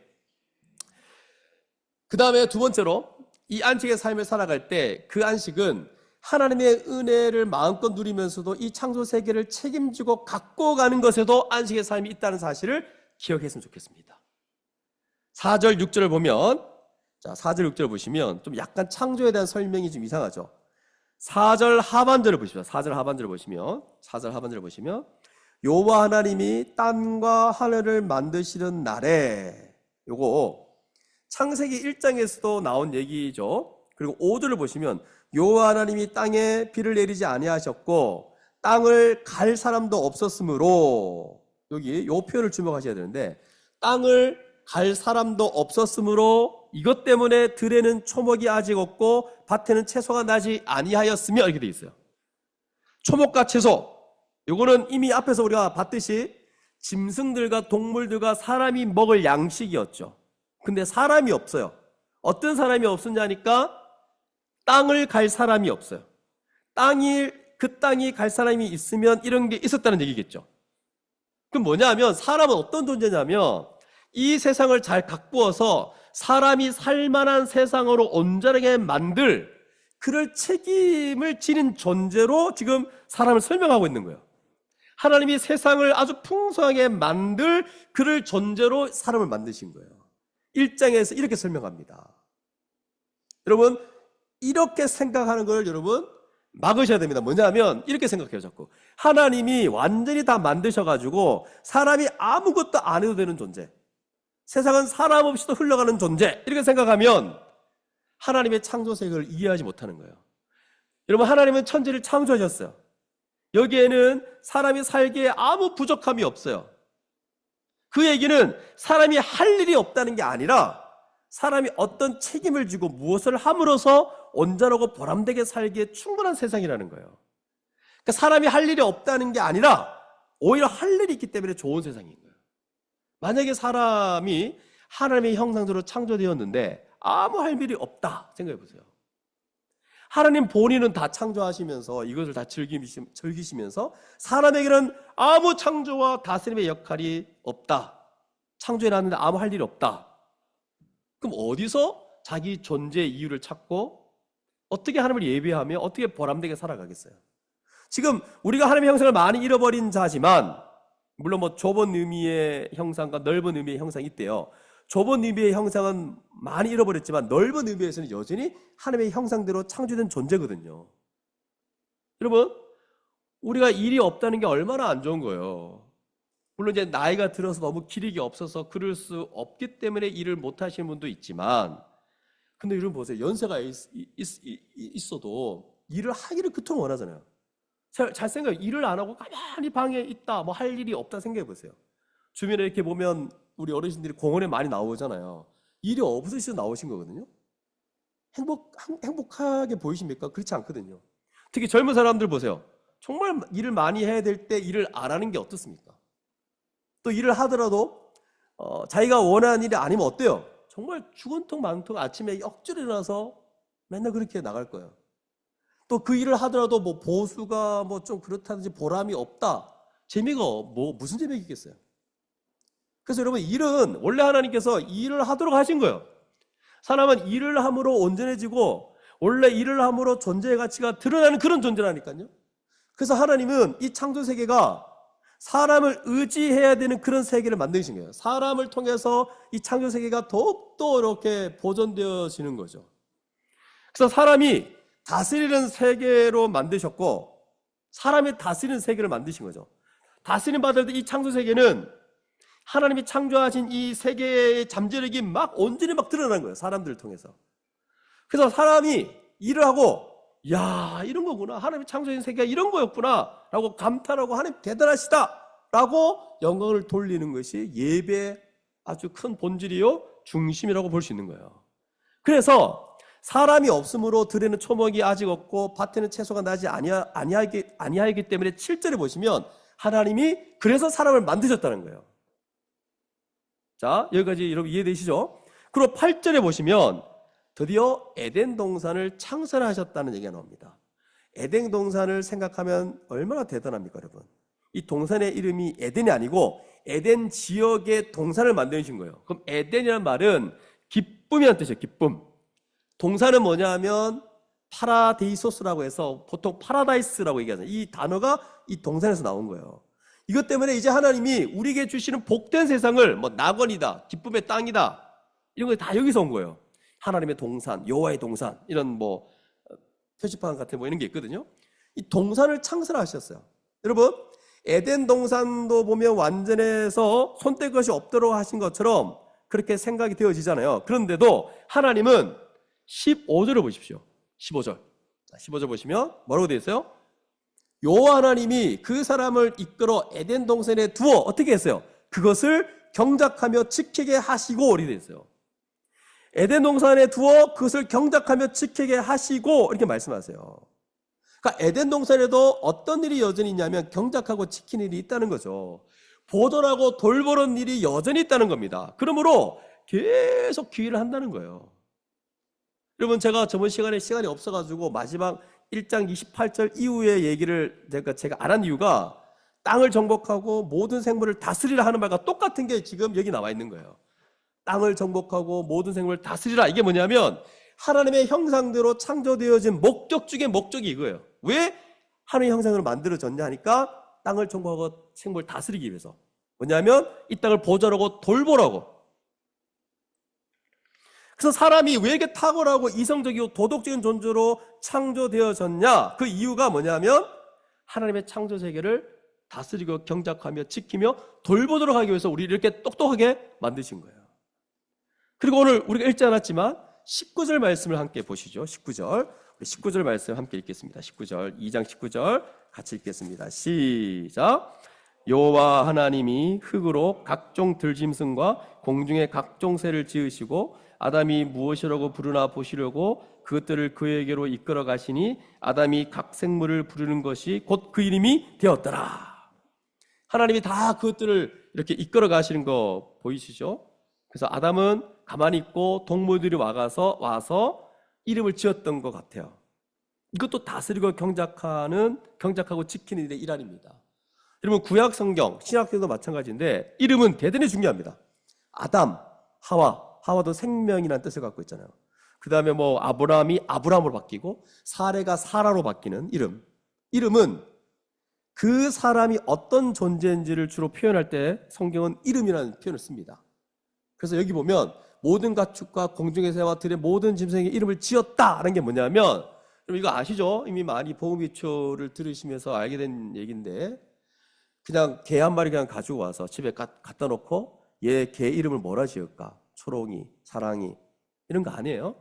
그 다음에 두 번째로, 이 안식의 삶을 살아갈 때 그 안식은 하나님의 은혜를 마음껏 누리면서도 이 창조 세계를 책임지고 갖고 가는 것에도 안식의 삶이 있다는 사실을 기억했으면 좋겠습니다. 4절 6절을 보면, 자 4절 6절을 보시면 좀 약간 창조에 대한 설명이 좀 이상하죠. 4절 하반절을 보십시오. 4절 하반절을 보시면 여호와 하나님이 땅과 하늘을 만드시는 날에, 요거 창세기 1장에서도 나온 얘기죠. 그리고 5절을 보시면 여호와 하나님이 땅에 비를 내리지 아니하셨고 땅을 갈 사람도 없었으므로, 여기 요 표현을 주목하셔야 되는데, 땅을 갈 사람도 없었으므로 이것 때문에 들에는 초목이 아직 없고 밭에는 채소가 나지 아니하였으며, 이렇게 돼 있어요. 초목과 채소, 요거는 이미 앞에서 우리가 봤듯이 짐승들과 동물들과 사람이 먹을 양식이었죠. 근데 사람이 없어요. 어떤 사람이 없었냐니까 땅을 갈 사람이 없어요. 그 땅이 갈 사람이 있으면 이런 게 있었다는 얘기겠죠. 그럼 뭐냐면, 사람은 어떤 존재냐면 이 세상을 잘 가꾸어서 사람이 살만한 세상으로 온전하게 만들 그럴 책임을 지닌 존재로 지금 사람을 설명하고 있는 거예요. 하나님이 세상을 아주 풍성하게 만들 그럴 존재로 사람을 만드신 거예요. 1장에서 이렇게 설명합니다. 여러분, 이렇게 생각하는 걸 여러분 막으셔야 됩니다. 뭐냐면 이렇게 생각해요. 자꾸 하나님이 완전히 다 만드셔가지고 사람이 아무것도 안 해도 되는 존재, 세상은 사람 없이도 흘러가는 존재, 이렇게 생각하면 하나님의 창조 세계를 이해하지 못하는 거예요. 여러분, 하나님은 천지를 창조하셨어요. 여기에는 사람이 살기에 아무 부족함이 없어요. 그 얘기는 사람이 할 일이 없다는 게 아니라 사람이 어떤 책임을 지고 무엇을 함으로써 온전하고 보람되게 살기에 충분한 세상이라는 거예요. 그러니까 사람이 할 일이 없다는 게 아니라 오히려 할 일이 있기 때문에 좋은 세상인 거예요. 만약에 사람이 하나님의 형상대로 창조되었는데 아무 할 일이 없다 생각해 보세요. 하나님 본인은 다 창조하시면서 이것을 다 즐기시면서 사람에게는 아무 창조와 다스림의 역할이 없다, 창조해놨는데 아무 할 일이 없다. 그럼 어디서 자기 존재의 이유를 찾고 어떻게 하나님을 예배하며 어떻게 보람되게 살아가겠어요? 지금 우리가 하나님의 형상을 많이 잃어버린 자지만, 물론 뭐 좁은 의미의 형상과 넓은 의미의 형상이 있대요. 좁은 의미의 형상은 많이 잃어버렸지만 넓은 의미에서는 여전히 하나님의 형상대로 창조된 존재거든요. 여러분, 우리가 일이 없다는 게 얼마나 안 좋은 거예요. 물론 이제 나이가 들어서 너무 기력이 없어서 그럴 수 없기 때문에 일을 못 하시는 분도 있지만, 근데 여러분 보세요. 연세가 있어도 일을 하기를 그토록 원하잖아요. 잘 생각해요. 일을 안 하고 가만히 방에 있다, 뭐 할 일이 없다 생각해 보세요. 주변에 이렇게 보면 우리 어르신들이 공원에 많이 나오잖아요. 일이 없으셔서 나오신 거거든요. 행복하게 보이십니까? 그렇지 않거든요. 특히 젊은 사람들 보세요. 정말 일을 많이 해야 될 때 일을 안 하는 게 어떻습니까? 또 일을 하더라도 자기가 원하는 일이 아니면 어때요? 정말 죽은통 많통 아침에 억지로 일어나서 맨날 그렇게 나갈 거예요. 또 그 일을 하더라도 뭐 보수가 뭐 좀 그렇다든지 보람이 없다. 재미가 무슨 재미가 있겠어요? 그래서 여러분, 일은 원래 하나님께서 일을 하도록 하신 거예요. 사람은 일을 함으로 온전해지고 원래 일을 함으로 존재의 가치가 드러나는 그런 존재라니까요. 그래서 하나님은 이 창조 세계가 사람을 의지해야 되는 그런 세계를 만드신 거예요. 사람을 통해서 이 창조 세계가 더욱더 이렇게 보존되어지는 거죠. 그래서 사람이 다스리는 세계로 만드셨고, 사람이 다스리는 세계를 만드신 거죠. 다스림 받을 때 이 창조 세계는 하나님이 창조하신 이 세계의 잠재력이 막 온전히 막 드러나는 거예요. 사람들을 통해서. 그래서 사람이 일을 하고, 야, 이런 거구나, 하나님이 창조하신 세계가 이런 거였구나 라고 감탄하고, 하나님 대단하시다 라고 영광을 돌리는 것이 예배의 아주 큰 본질이요 중심이라고 볼 수 있는 거예요. 그래서 사람이 없으므로 들에는 초목이 아직 없고 밭에는 채소가 나지 아니하기 때문에 7절에 보시면 하나님이 그래서 사람을 만드셨다는 거예요. 자, 여기까지 여러분 이해되시죠? 그리고 8절에 보시면 드디어 에덴 동산을 창설하셨다는 얘기가 나옵니다. 에덴 동산을 생각하면 얼마나 대단합니까, 여러분? 이 동산의 이름이 에덴이 아니고 에덴 지역의 동산을 만드신 거예요. 그럼 에덴이라는 말은 기쁨이라는 뜻이에요. 기쁨. 동산은 뭐냐 하면 파라데이소스라고 해서 보통 파라다이스라고 얘기하잖아요. 이 단어가 이 동산에서 나온 거예요. 이것 때문에 이제 하나님이 우리에게 주시는 복된 세상을 뭐 낙원이다, 기쁨의 땅이다, 이런 거 다 여기서 온 거예요. 하나님의 동산, 여호와의 동산, 이런 뭐 표지판 같은 뭐 이런 게 있거든요. 이 동산을 창설하셨어요. 여러분, 에덴 동산도 보면 완전해서 손댈 것이 없도록 하신 것처럼 그렇게 생각이 되어지잖아요. 그런데도 하나님은 15절을 보십시오. 15절. 15절 보시면 뭐라고 되어 있어요? 여호와 하나님이 그 사람을 이끌어 에덴 동산에 두어 어떻게 했어요? 그것을 경작하며 지키게 하시고 이렇게 되어 있어요. 에덴 동산에 두어 그것을 경작하며 지키게 하시고 이렇게 말씀하세요. 그러니까 에덴 동산에도 어떤 일이 여전히 있냐면 경작하고 지키는 일이 있다는 거죠. 보존하고 돌보는 일이 여전히 있다는 겁니다. 그러므로 계속 기회를 한다는 거예요. 여러분, 제가 저번 시간에 시간이 없어가지고 마지막 1장 28절 이후의 얘기를 제가 안 한 이유가 땅을 정복하고 모든 생물을 다스리라 하는 말과 똑같은 게 지금 여기 나와 있는 거예요. 땅을 정복하고 모든 생물을 다스리라. 이게 뭐냐면 하나님의 형상대로 창조되어진 목적 중에 목적이 이거예요. 왜 하나님의 형상으로 만들어졌냐 하니까 땅을 정복하고 생물을 다스리기 위해서. 뭐냐면 이 땅을 보존하고 돌보라고. 그래서 사람이 왜 이렇게 탁월하고 이성적이고 도덕적인 존재로 창조되어졌냐? 그 이유가 뭐냐면 하나님의 창조 세계를 다스리고 경작하며 지키며 돌보도록 하기 위해서 우리를 이렇게 똑똑하게 만드신 거예요. 그리고 오늘 우리가 읽지 않았지만 19절 말씀을 함께 보시죠. 19절. 우리 19절 말씀 함께 읽겠습니다. 19절, 2장 19절 같이 읽겠습니다. 시작. 여호와 하나님이 흙으로 각종 들짐승과 공중의 각종 새를 지으시고 아담이 무엇이라고 부르나 보시려고 그것들을 그에게로 이끌어 가시니 아담이 각 생물을 부르는 것이 곧 그 이름이 되었더라. 하나님이 다 그것들을 이렇게 이끌어 가시는 거 보이시죠? 그래서 아담은 가만히 있고 동물들이 와서 이름을 지었던 것 같아요. 이것도 다스리고 경작하고 지키는 일의 일환입니다. 여러분, 구약 성경, 신약 성경도 마찬가지인데 이름은 대단히 중요합니다. 아담, 하와도 생명이라는 뜻을 갖고 있잖아요. 그 다음에 뭐 아브라함이 아브라함으로 바뀌고 사레가 사라로 바뀌는 이름은 그 사람이 어떤 존재인지를 주로 표현할 때 성경은 이름이라는 표현을 씁니다. 그래서 여기 보면 모든 가축과 공중의 새와 들의 모든 짐승에게 이름을 지었다라는 게 뭐냐면, 여러분 이거 아시죠? 이미 많이 보험기초를 들으시면서 알게 된 얘기인데, 그냥 개 한 마리 그냥 가지고 와서 집에 갖다 놓고 얘 개 이름을 뭐라 지을까? 초롱이, 사랑이 이런 거 아니에요?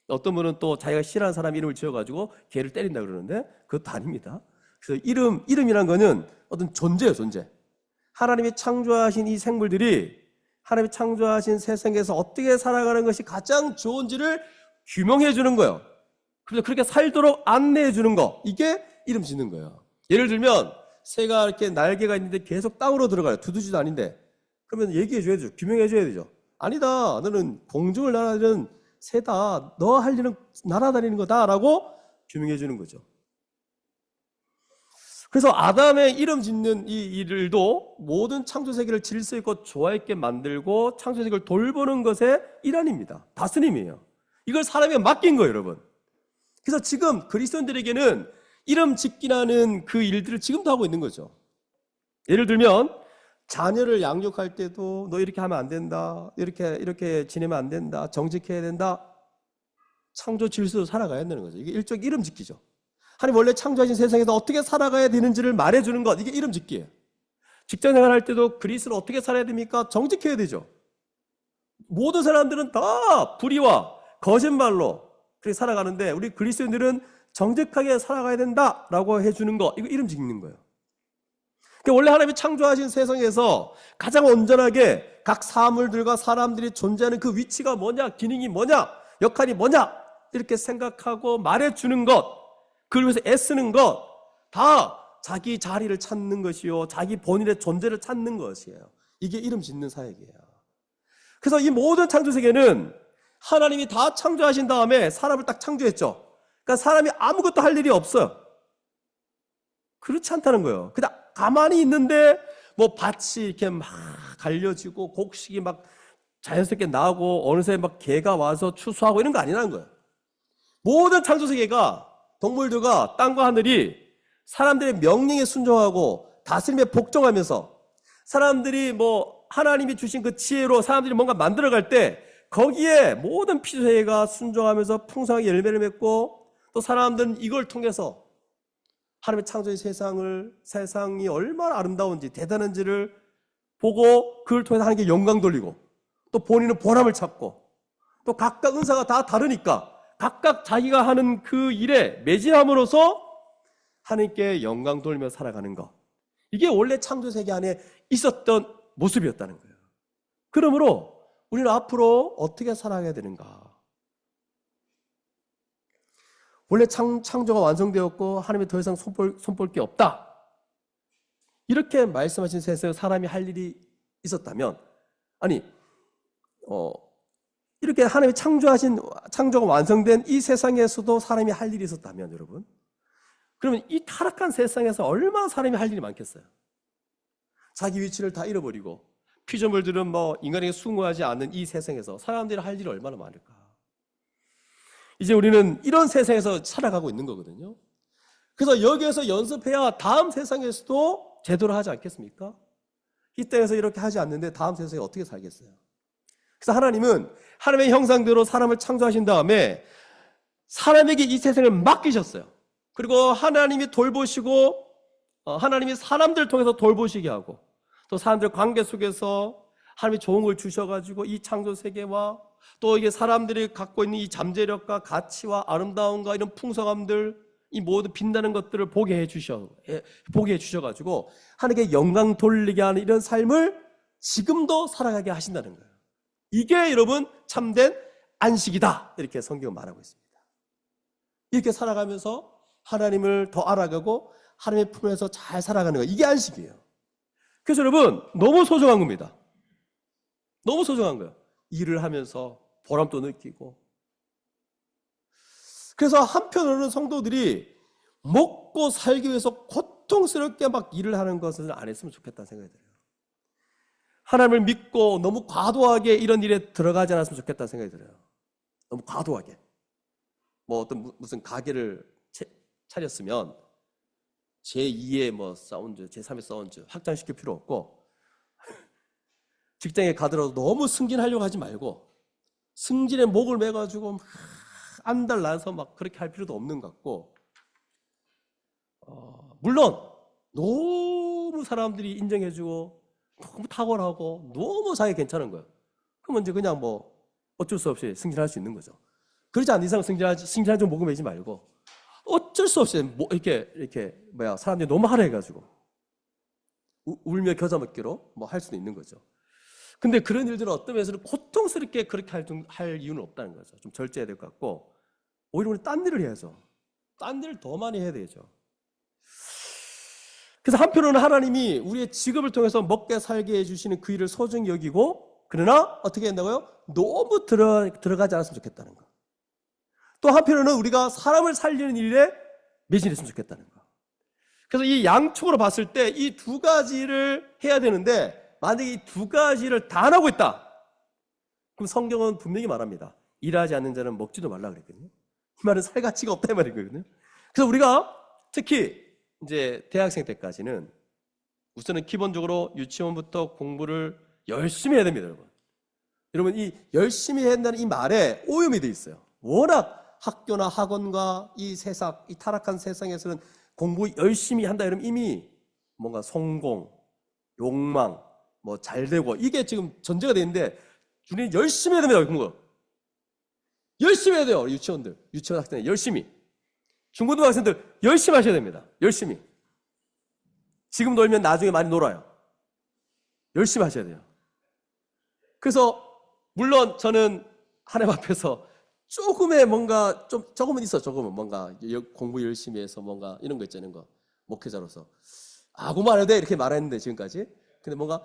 어떤 분은 또 자기가 싫어하는 사람 이름을 지어가지고 개를 때린다 그러는데 그것도 아닙니다. 그래서 이름이란 거는 어떤 존재예요, 존재. 하나님이 창조하신 이 생물들이 하나님이 창조하신 세상에서 어떻게 살아가는 것이 가장 좋은지를 규명해 주는 거예요. 그래서 그렇게 살도록 안내해 주는 거, 이게 이름 짓는 거예요. 예를 들면 새가 이렇게 날개가 있는데 계속 땅으로 들어가요. 두두지도 아닌데. 그러면 얘기해 줘야 되죠. 규명해 줘야 되죠. 아니다, 너는 공중을 날아다니는 새다, 너 할 일은 날아다니는 거다라고 규명해 주는 거죠. 그래서 아담의 이름 짓는 이 일도 모든 창조세계를 질서 있고 조화 있게 만들고 창조세계를 돌보는 것의 일환입니다. 다스림이에요. 이걸 사람에게 맡긴 거예요, 여러분. 그래서 지금 그리스도인들에게는 이름 짓기라는 그 일들을 지금도 하고 있는 거죠. 예를 들면 자녀를 양육할 때도 너 이렇게 하면 안 된다, 이렇게 지내면 안 된다, 정직해야 된다. 창조 질서로 살아가야 된다는 거죠. 이게 일종의 이름 짓기죠. 하나님 원래 창조하신 세상에서 어떻게 살아가야 되는지를 말해주는 것, 이게 이름 짓기예요. 직장 생활할 때도 그리스도를 어떻게 살아야 됩니까? 정직해야 되죠. 모든 사람들은 다 불의와 거짓말로 그렇게 살아가는데 우리 그리스도인들은 정직하게 살아가야 된다라고 해주는 거, 이거 이름 짓는 거예요. 그러니까 원래 하나님이 창조하신 세상에서 가장 온전하게 각 사물들과 사람들이 존재하는 그 위치가 뭐냐, 기능이 뭐냐, 역할이 뭐냐, 이렇게 생각하고 말해주는 것, 그걸 위해서 애쓰는 것, 다 자기 자리를 찾는 것이요, 자기 본인의 존재를 찾는 것이에요. 이게 이름 짓는 사역이에요. 그래서 이 모든 창조 세계는 하나님이 다 창조하신 다음에 사람을 딱 창조했죠. 그러니까 사람이 아무것도 할 일이 없어요. 그렇지 않다는 거예요. 그냥 가만히 있는데 뭐 밭이 이렇게 막 갈려지고 곡식이 막 자연스럽게 나고 어느새 막 개가 와서 추수하고 이런 거 아니라는 거예요. 모든 창조 세계가, 동물들과 땅과 하늘이 사람들의 명령에 순종하고 다스림에 복종하면서 사람들이 뭐 하나님이 주신 그 지혜로 사람들이 뭔가 만들어갈 때 거기에 모든 피조세계가 순종하면서 풍성하게 열매를 맺고, 또 사람들은 이걸 통해서 하나님의 창조의 세상이 얼마나 아름다운지 대단한지를 보고 그걸 통해서 하나님께 영광 돌리고, 또 본인은 보람을 찾고, 또 각각 은사가 다 다르니까 각각 자기가 하는 그 일에 매진함으로써 하나님께 영광 돌리며 살아가는 것, 이게 원래 창조세계 안에 있었던 모습이었다는 거예요. 그러므로 우리는 앞으로 어떻게 살아가야 되는가? 원래 창조가 완성되었고 하나님이 더 이상 손볼 게 없다, 이렇게 말씀하신 세상에 사람이 할 일이 있었다면, 아니 이렇게 하나님이 창조가 완성된 이 세상에서도 사람이 할 일이 있었다면, 여러분, 그러면 이 타락한 세상에서 얼마나 사람이 할 일이 많겠어요? 자기 위치를 다 잃어버리고 피조물들은 뭐 인간에게 숭고하지 않는 이 세상에서 사람들이 할 일이 얼마나 많을까? 이제 우리는 이런 세상에서 살아가고 있는 거거든요. 그래서 여기에서 연습해야 다음 세상에서도 제대로 하지 않겠습니까? 이 땅에서 이렇게 하지 않는데 다음 세상에 어떻게 살겠어요? 그래서 하나님은 하나님의 형상대로 사람을 창조하신 다음에 사람에게 이 세상을 맡기셨어요. 그리고 하나님이 돌보시고, 하나님이 사람들을 통해서 돌보시게 하고, 또 사람들 관계 속에서 하나님이 좋은 걸 주셔가지고 이 창조 세계와 또 이게 사람들이 갖고 있는 이 잠재력과 가치와 아름다움과 이런 풍성함들, 이 모든 빛나는 것들을 보게 해 주셔가지고 하나님께 영광 돌리게 하는 이런 삶을 지금도 살아가게 하신다는 거예요. 이게 여러분 참된 안식이다, 이렇게 성경은 말하고 있습니다. 이렇게 살아가면서 하나님을 더 알아가고 하나님의 품에서 잘 살아가는 거, 이게 안식이에요. 그래서 여러분 너무 소중한 겁니다. 너무 소중한 거예요. 일을 하면서 보람도 느끼고. 그래서 한편으로는 성도들이 먹고 살기 위해서 고통스럽게 막 일을 하는 것을 안 했으면 좋겠다는 생각이 들어요. 하나님을 믿고 너무 과도하게 이런 일에 들어가지 않았으면 좋겠다는 생각이 들어요. 너무 과도하게. 뭐 어떤 무슨 가게를 차렸으면 제2의 뭐 사운드, 제3의 사운드 확장시킬 필요 없고, 직장에 가더라도 너무 승진하려고 하지 말고 승진의 목을 매가지고 막 안달 나서 막 그렇게 할 필요도 없는 것 같고, 물론 너무 사람들이 인정해주고 너무 탁월하고 너무 자기 괜찮은 거예요. 그러면 이제 그냥 뭐 어쩔 수 없이 승진할 수 있는 거죠. 그렇지 않은 이상 승진하지 목을 매지 말고 어쩔 수 없이 뭐 이렇게 사람들이 너무 하라 해가지고 울며 겨자 먹기로 뭐 할 수도 있는 거죠. 근데 그런 일들은 어떤 면에서는 고통스럽게 그렇게 할 이유는 없다는 거죠. 좀 절제해야 될 것 같고, 오히려 우리 딴 일을 해야죠. 딴 일을 더 많이 해야 되죠. 그래서 한편으로는 하나님이 우리의 직업을 통해서 먹게 살게 해주시는 그 일을 소중히 여기고, 그러나 어떻게 한다고요? 너무 들어가지 않았으면 좋겠다는 거. 또 한편으로는 우리가 사람을 살리는 일에 매진했으면 좋겠다는 거. 그래서 이 양축으로 봤을 때 이 두 가지를 해야 되는데, 만약에 이 두 가지를 다 안 하고 있다, 그럼 성경은 분명히 말합니다. 일하지 않는 자는 먹지도 말라 그랬거든요. 이 말은 살 가치가 없다 이 말이거든요. 그래서 우리가 특히 이제 대학생 때까지는 우선은 기본적으로 유치원부터 공부를 열심히 해야 됩니다, 여러분. 여러분, 이 열심히 해야 한다는 이 말에 오염이 돼 있어요. 워낙 학교나 학원과 이 세상, 이 타락한 세상에서는 공부 열심히 한다 이러면 이미 뭔가 성공, 욕망, 뭐 잘되고, 이게 지금 전제가 되어 있는데, 우리는 열심히 해야 됩니다, 공부. 열심히 해야 돼요, 유치원 학생들 열심히. 중고등학생들 열심히 하셔야 됩니다. 열심히. 지금 놀면 나중에 많이 놀아요. 열심히 하셔야 돼요. 그래서 물론 저는 하나님 앞에서 조금의 뭔가 조금은 있어. 조금은 뭔가 공부 열심히 해서 뭔가 이런 거 있잖아요. 목회자로서. 공부 안 해도 돼 이렇게 말했는데 지금까지. 근데 뭔가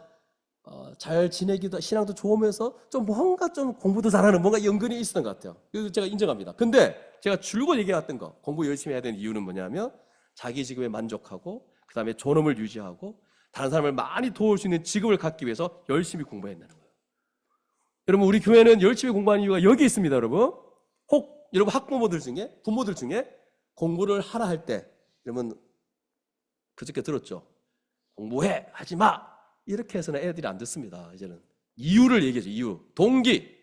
잘 지내기도 신앙도 좋으면서 좀 뭔가 좀 공부도 잘하는 뭔가 연근이 있었던 것 같아요. 그래서 제가 인정합니다. 근데 제가 줄곧 얘기했던 거, 공부 열심히 해야 되는 이유는 뭐냐면 자기 직업에 만족하고 그 다음에 존엄을 유지하고 다른 사람을 많이 도울 수 있는 직업을 갖기 위해서 열심히 공부했다는 거예요. 여러분, 우리 교회는 열심히 공부하는 이유가 여기 있습니다. 여러분, 혹 여러분 학부모들 중에, 부모들 중에 공부를 하라 할 때 여러분 그저께 들었죠? 공부해, 하지 마 이렇게 해서는 애들이 안 듣습니다. 이제는 이유를 얘기하죠. 이유, 동기.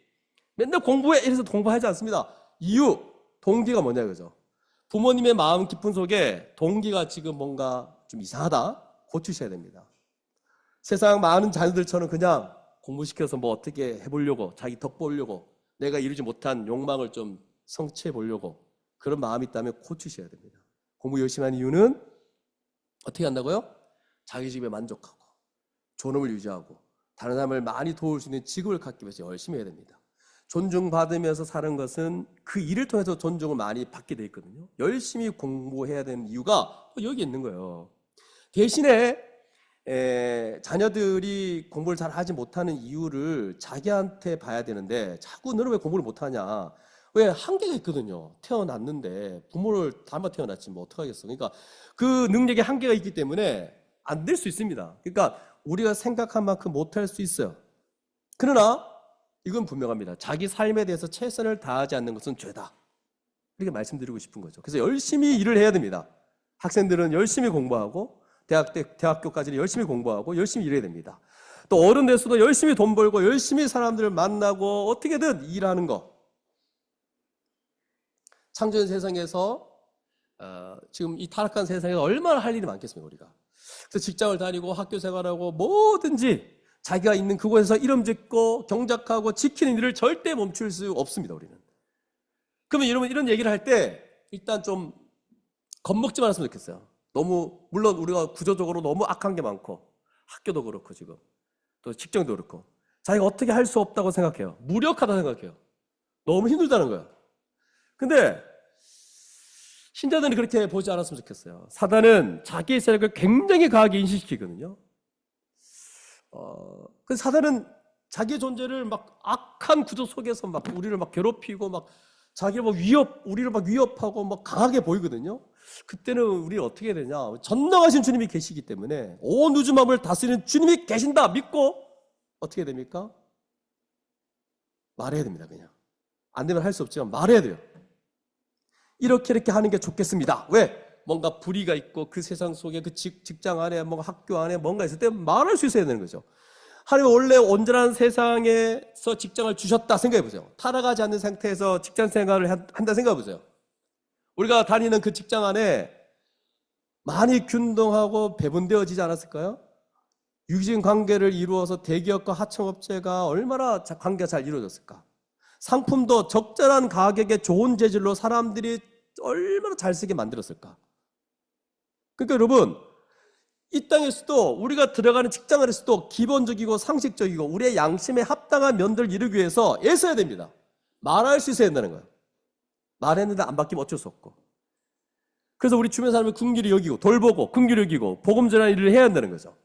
맨날 공부해 이래서 공부하지 않습니다. 이유, 동기가 뭐냐 그죠? 부모님의 마음 깊은 속에 동기가 지금 뭔가 좀 이상하다, 고치셔야 됩니다. 세상 많은 자녀들처럼 그냥 공부시켜서 뭐 어떻게 해보려고, 자기 덕 보려고, 내가 이루지 못한 욕망을 좀 성취해 보려고 그런 마음이 있다면 고치셔야 됩니다. 공부 열심히 하는 이유는 어떻게 한다고요? 자기 집에 만족하고 존엄을 유지하고 다른 사람을 많이 도울 수 있는 직업을 갖기 위해서 열심히 해야 됩니다. 존중받으면서 사는 것은 그 일을 통해서 존중을 많이 받게 돼 있거든요. 열심히 공부해야 되는 이유가 여기 있는 거예요. 대신에 자녀들이 공부를 잘 하지 못하는 이유를 자기한테 봐야 되는데 자꾸 너는 왜 공부를 못하냐? 왜? 한계가 있거든요. 태어났는데 부모를 닮아 태어났지 뭐 어떡하겠어. 그러니까 그 능력에 한계가 있기 때문에 안 될 수 있습니다. 그러니까 우리가 생각한 만큼 못할 수 있어요. 그러나 이건 분명합니다. 자기 삶에 대해서 최선을 다하지 않는 것은 죄다. 이렇게 말씀드리고 싶은 거죠. 그래서 열심히 일을 해야 됩니다. 학생들은 열심히 공부하고 대학교까지는 열심히 공부하고 열심히 일해야 됩니다. 또 어른 돼서도 열심히 돈 벌고 열심히 사람들을 만나고 어떻게든 일하는 거. 창조된 세상에서 지금 이 타락한 세상에 얼마나 할 일이 많겠습니까 우리가. 그래서 직장을 다니고 학교 생활하고 뭐든지 자기가 있는 그곳에서 이름 짓고 경작하고 지키는 일을 절대 멈출 수 없습니다 우리는. 그러면 여러분 이런 얘기를 할 때 일단 좀 겁먹지 말았으면 좋겠어요. 너무 물론 우리가 구조적으로 너무 악한 게 많고 학교도 그렇고 지금 또 직장도 그렇고 자기가 어떻게 할 수 없다고 생각해요. 무력하다 생각해요. 너무 힘들다는 거예요. 근데 신자들은 그렇게 보지 않았으면 좋겠어요. 사단은 자기의 세력을 굉장히 강하게 인식시키거든요. 그 사단은 자기의 존재를 막 악한 구조 속에서 막 우리를 막 괴롭히고 막 자기를 막 우리를 막 위협하고 막 강하게 보이거든요. 그때는 우리 어떻게 해야 되냐? 전능하신 주님이 계시기 때문에 온 우주 만물을 다스리는 주님이 계신다 믿고 어떻게 해야 됩니까? 말해야 됩니다. 그냥 안 되면 할 수 없지만 말해야 돼요. 이렇게 하는 게 좋겠습니다. 왜? 뭔가 불의가 있고 그 세상 속에 그 직장 안에 뭔가 학교 안에 뭔가 있을 때 말할 수 있어야 되는 거죠. 하나님은 원래 온전한 세상에서 직장을 주셨다 생각해 보세요. 타락하지 않는 상태에서 직장 생활을 한다 생각해 보세요. 우리가 다니는 그 직장 안에 많이 균등하고 배분되어지지 않았을까요? 유기적인 관계를 이루어서 대기업과 하청업체가 얼마나 관계가 잘 이루어졌을까? 상품도 적절한 가격에 좋은 재질로 사람들이 얼마나 잘 쓰게 만들었을까? 그러니까 여러분, 이 땅에서도 우리가 들어가는 직장 안에서도 기본적이고 상식적이고 우리의 양심에 합당한 면들을 이루기 위해서 애써야 됩니다. 말할 수 있어야 된다는 거예요. 말했는데 안 바뀌면 어쩔 수 없고. 그래서 우리 주변 사람을 긍휼히 여기고 돌보고 긍휼히 여기고 복음 전하는 일을 해야 한다는 거죠.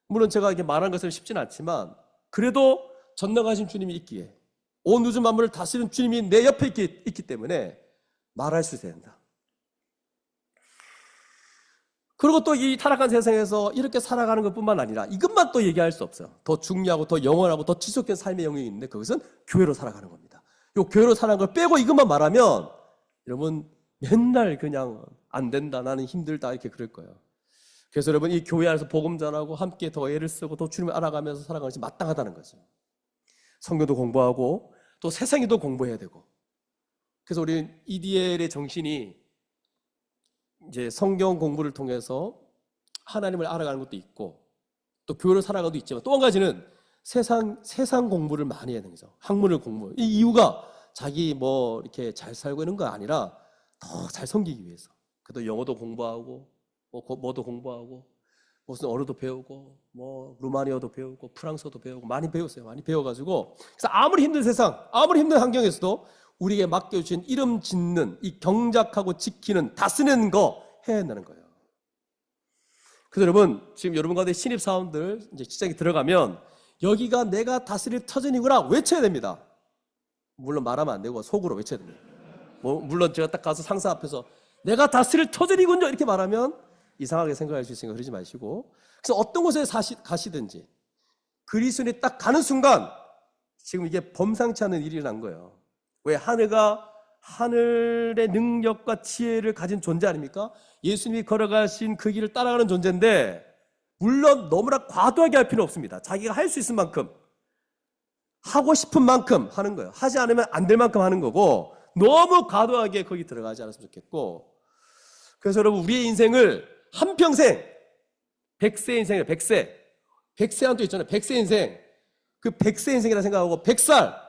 물론 제가 이렇게 말하는 것은 쉽지는 않지만 그래도 전능하신 주님이 있기에 온 우주 만물을 다스리는 주님이 내 옆에 있기 때문에 말할 수 있어야 된다. 그리고 또 이 타락한 세상에서 이렇게 살아가는 것뿐만 아니라 이것만 또 얘기할 수 없어요. 더 중요하고 더 영원하고 더 지속된 삶의 영역이 있는데 그것은 교회로 살아가는 겁니다. 이 교회로 살아가는 걸 빼고 이것만 말하면 여러분 맨날 그냥 안 된다, 나는 힘들다 이렇게 그럴 거예요. 그래서 여러분 이 교회 안에서 복음 전하고 함께 더 애를 쓰고 더 주님을 알아가면서 살아가는 것이 마땅하다는 거죠. 성경도 공부하고 또 세상에도 공부해야 되고. 그래서 우리 EDL의 정신이 이제 성경 공부를 통해서 하나님을 알아가는 것도 있고 또 교회를 살아가는 것도 있지만 또 한 가지는 세상 공부를 많이 해야 되는 거죠. 학문을 공부. 이 이유가 자기 뭐 이렇게 잘 살고 있는 거 아니라 더 잘 섬기기 위해서. 그래도 영어도 공부하고 뭐도 공부하고 무슨 언어도 배우고 뭐 루마니아어도 배우고 프랑스어도 배우고 많이 배웠어요. 많이 배워가지고 그래서 아무리 힘든 세상, 아무리 힘든 환경에서도 우리에게 맡겨주신 이름 짓는 이 경작하고 지키는 다스리는 거 해야 한다는 거예요. 그래서 여러분, 지금 여러분 가운데 신입사원들 이제 직장에 들어가면 여기가 내가 다스릴 터전이구나 외쳐야 됩니다. 물론 말하면 안 되고 속으로 외쳐야 됩니다. 물론 제가 딱 가서 상사 앞에서 내가 다스릴 터전이군요 이렇게 말하면 이상하게 생각할 수 있으니까 그러지 마시고, 그래서 어떤 곳에 가시든지 그리스도인이 딱 가는 순간 지금 이게 범상치 않은 일이 난 거예요. 왜? 하늘의 능력과 지혜를 가진 존재 아닙니까? 예수님이 걸어가신 그 길을 따라가는 존재인데, 물론 너무나 과도하게 할 필요는 없습니다. 자기가 할 수 있을 만큼, 하고 싶은 만큼 하는 거예요. 하지 않으면 안 될 만큼 하는 거고, 너무 과도하게 거기 들어가지 않았으면 좋겠고. 그래서 여러분, 우리의 인생을 한평생, 100세 인생이에요. 100세 한도 있잖아요. 100세 인생. 그 100세 인생이라 생각하고 100살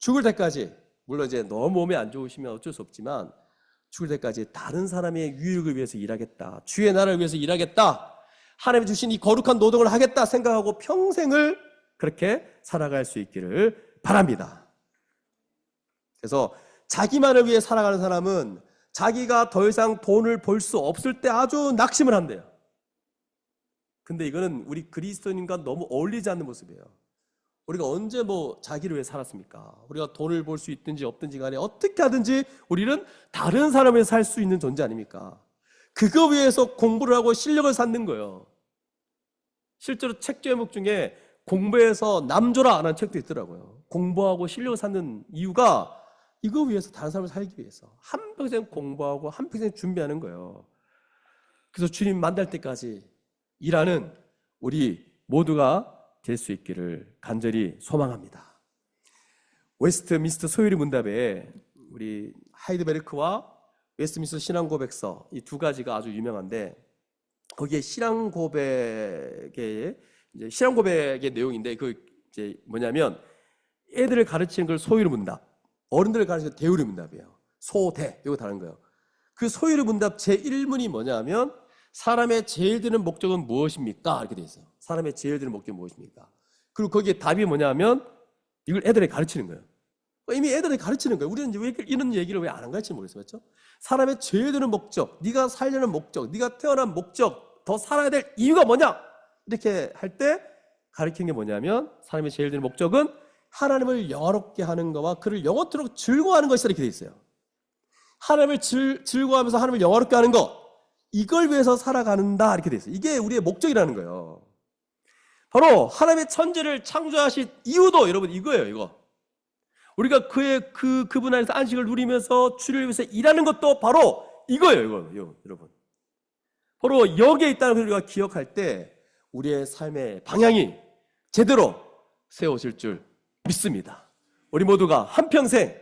죽을 때까지, 물론 이제 너무 몸이 안 좋으시면 어쩔 수 없지만 죽을 때까지 다른 사람의 유익을 위해서 일하겠다, 주의 나라를 위해서 일하겠다, 하나님이 주신 이 거룩한 노동을 하겠다 생각하고 평생을 그렇게 살아갈 수 있기를 바랍니다. 그래서 자기만을 위해 살아가는 사람은 자기가 더 이상 돈을 벌 수 없을 때 아주 낙심을 한대요. 근데 이거는 우리 그리스도인과 너무 어울리지 않는 모습이에요. 우리가 언제 자기를 위해 살았습니까? 우리가 돈을 벌 수 있든지 없든지 간에 어떻게 하든지 우리는 다른 사람을 위해 살 수 있는 존재 아닙니까? 그거 위해서 공부를 하고 실력을 쌓는 거예요. 실제로 책 제목 중에 공부해서 남줘라 라는 책도 있더라고요. 공부하고 실력을 쌓는 이유가 이거 위해서, 다른 사람을 살기 위해서 한평생 공부하고 한평생 준비하는 거예요. 그래서 주님 만날 때까지 일하는 우리 모두가 될 수 있기를 간절히 소망합니다. 웨스트민스터 소요리 문답에 우리 하이드베르크와 웨스트민스터 신앙고백서 이 두 가지가 아주 유명한데, 거기에 신앙고백의 내용인데, 그 이제 뭐냐면 애들을 가르치는 걸 소요리 문답, 어른들을 가르치는 대우리 문답이에요. 소대 이거 다른 거예요. 그 소요리 문답 제1문이 뭐냐면 사람의 제일 드는 목적은 무엇입니까? 이렇게 돼 있어요. 사람의 제일 드는 목적은 무엇입니까? 그리고 거기에 답이 뭐냐면 이걸 애들에게 가르치는 거예요. 이미 애들에게 가르치는 거예요. 우리는 왜 이런 얘기를 왜 안 가르치는지 모르겠어요. 그렇죠? 사람의 제일 드는 목적, 네가 살려는 목적, 네가 태어난 목적, 더 살아야 될 이유가 뭐냐? 이렇게 할 때 가르치는 게 뭐냐면 사람의 제일 드는 목적은 하나님을 영화롭게 하는 것과 그를 영원토록 즐거워하는 것이다 이렇게 돼 있어요. 하나님을 즐거워하면서 하나님을 영화롭게 하는 것, 이걸 위해서 살아간다 이렇게 돼 있어요. 이게 우리의 목적이라는 거예요. 바로 하나님의 천지를 창조하신 이유도 여러분 이거예요. 이거 우리가 그분 안에서 안식을 누리면서 주를 위해서 일하는 것도 바로 이거예요. 이거 여러분 바로 여기에 있다는 걸 우리가 기억할 때 우리의 삶의 방향이 제대로 세워질 줄 믿습니다. 우리 모두가 한평생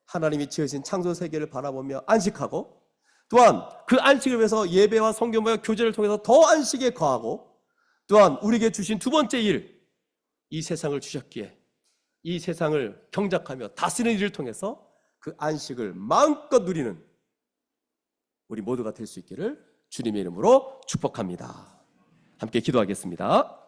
하나님이 지으신 창조 세계를 바라보며 안식하고, 또한 그 안식을 위해서 예배와 성경과 교제를 통해서 더 안식에 거하고, 또한 우리에게 주신 두 번째 일, 이 세상을 주셨기에 이 세상을 경작하며 다스리는 일을 통해서 그 안식을 마음껏 누리는 우리 모두가 될 수 있기를 주님의 이름으로 축복합니다. 함께 기도하겠습니다.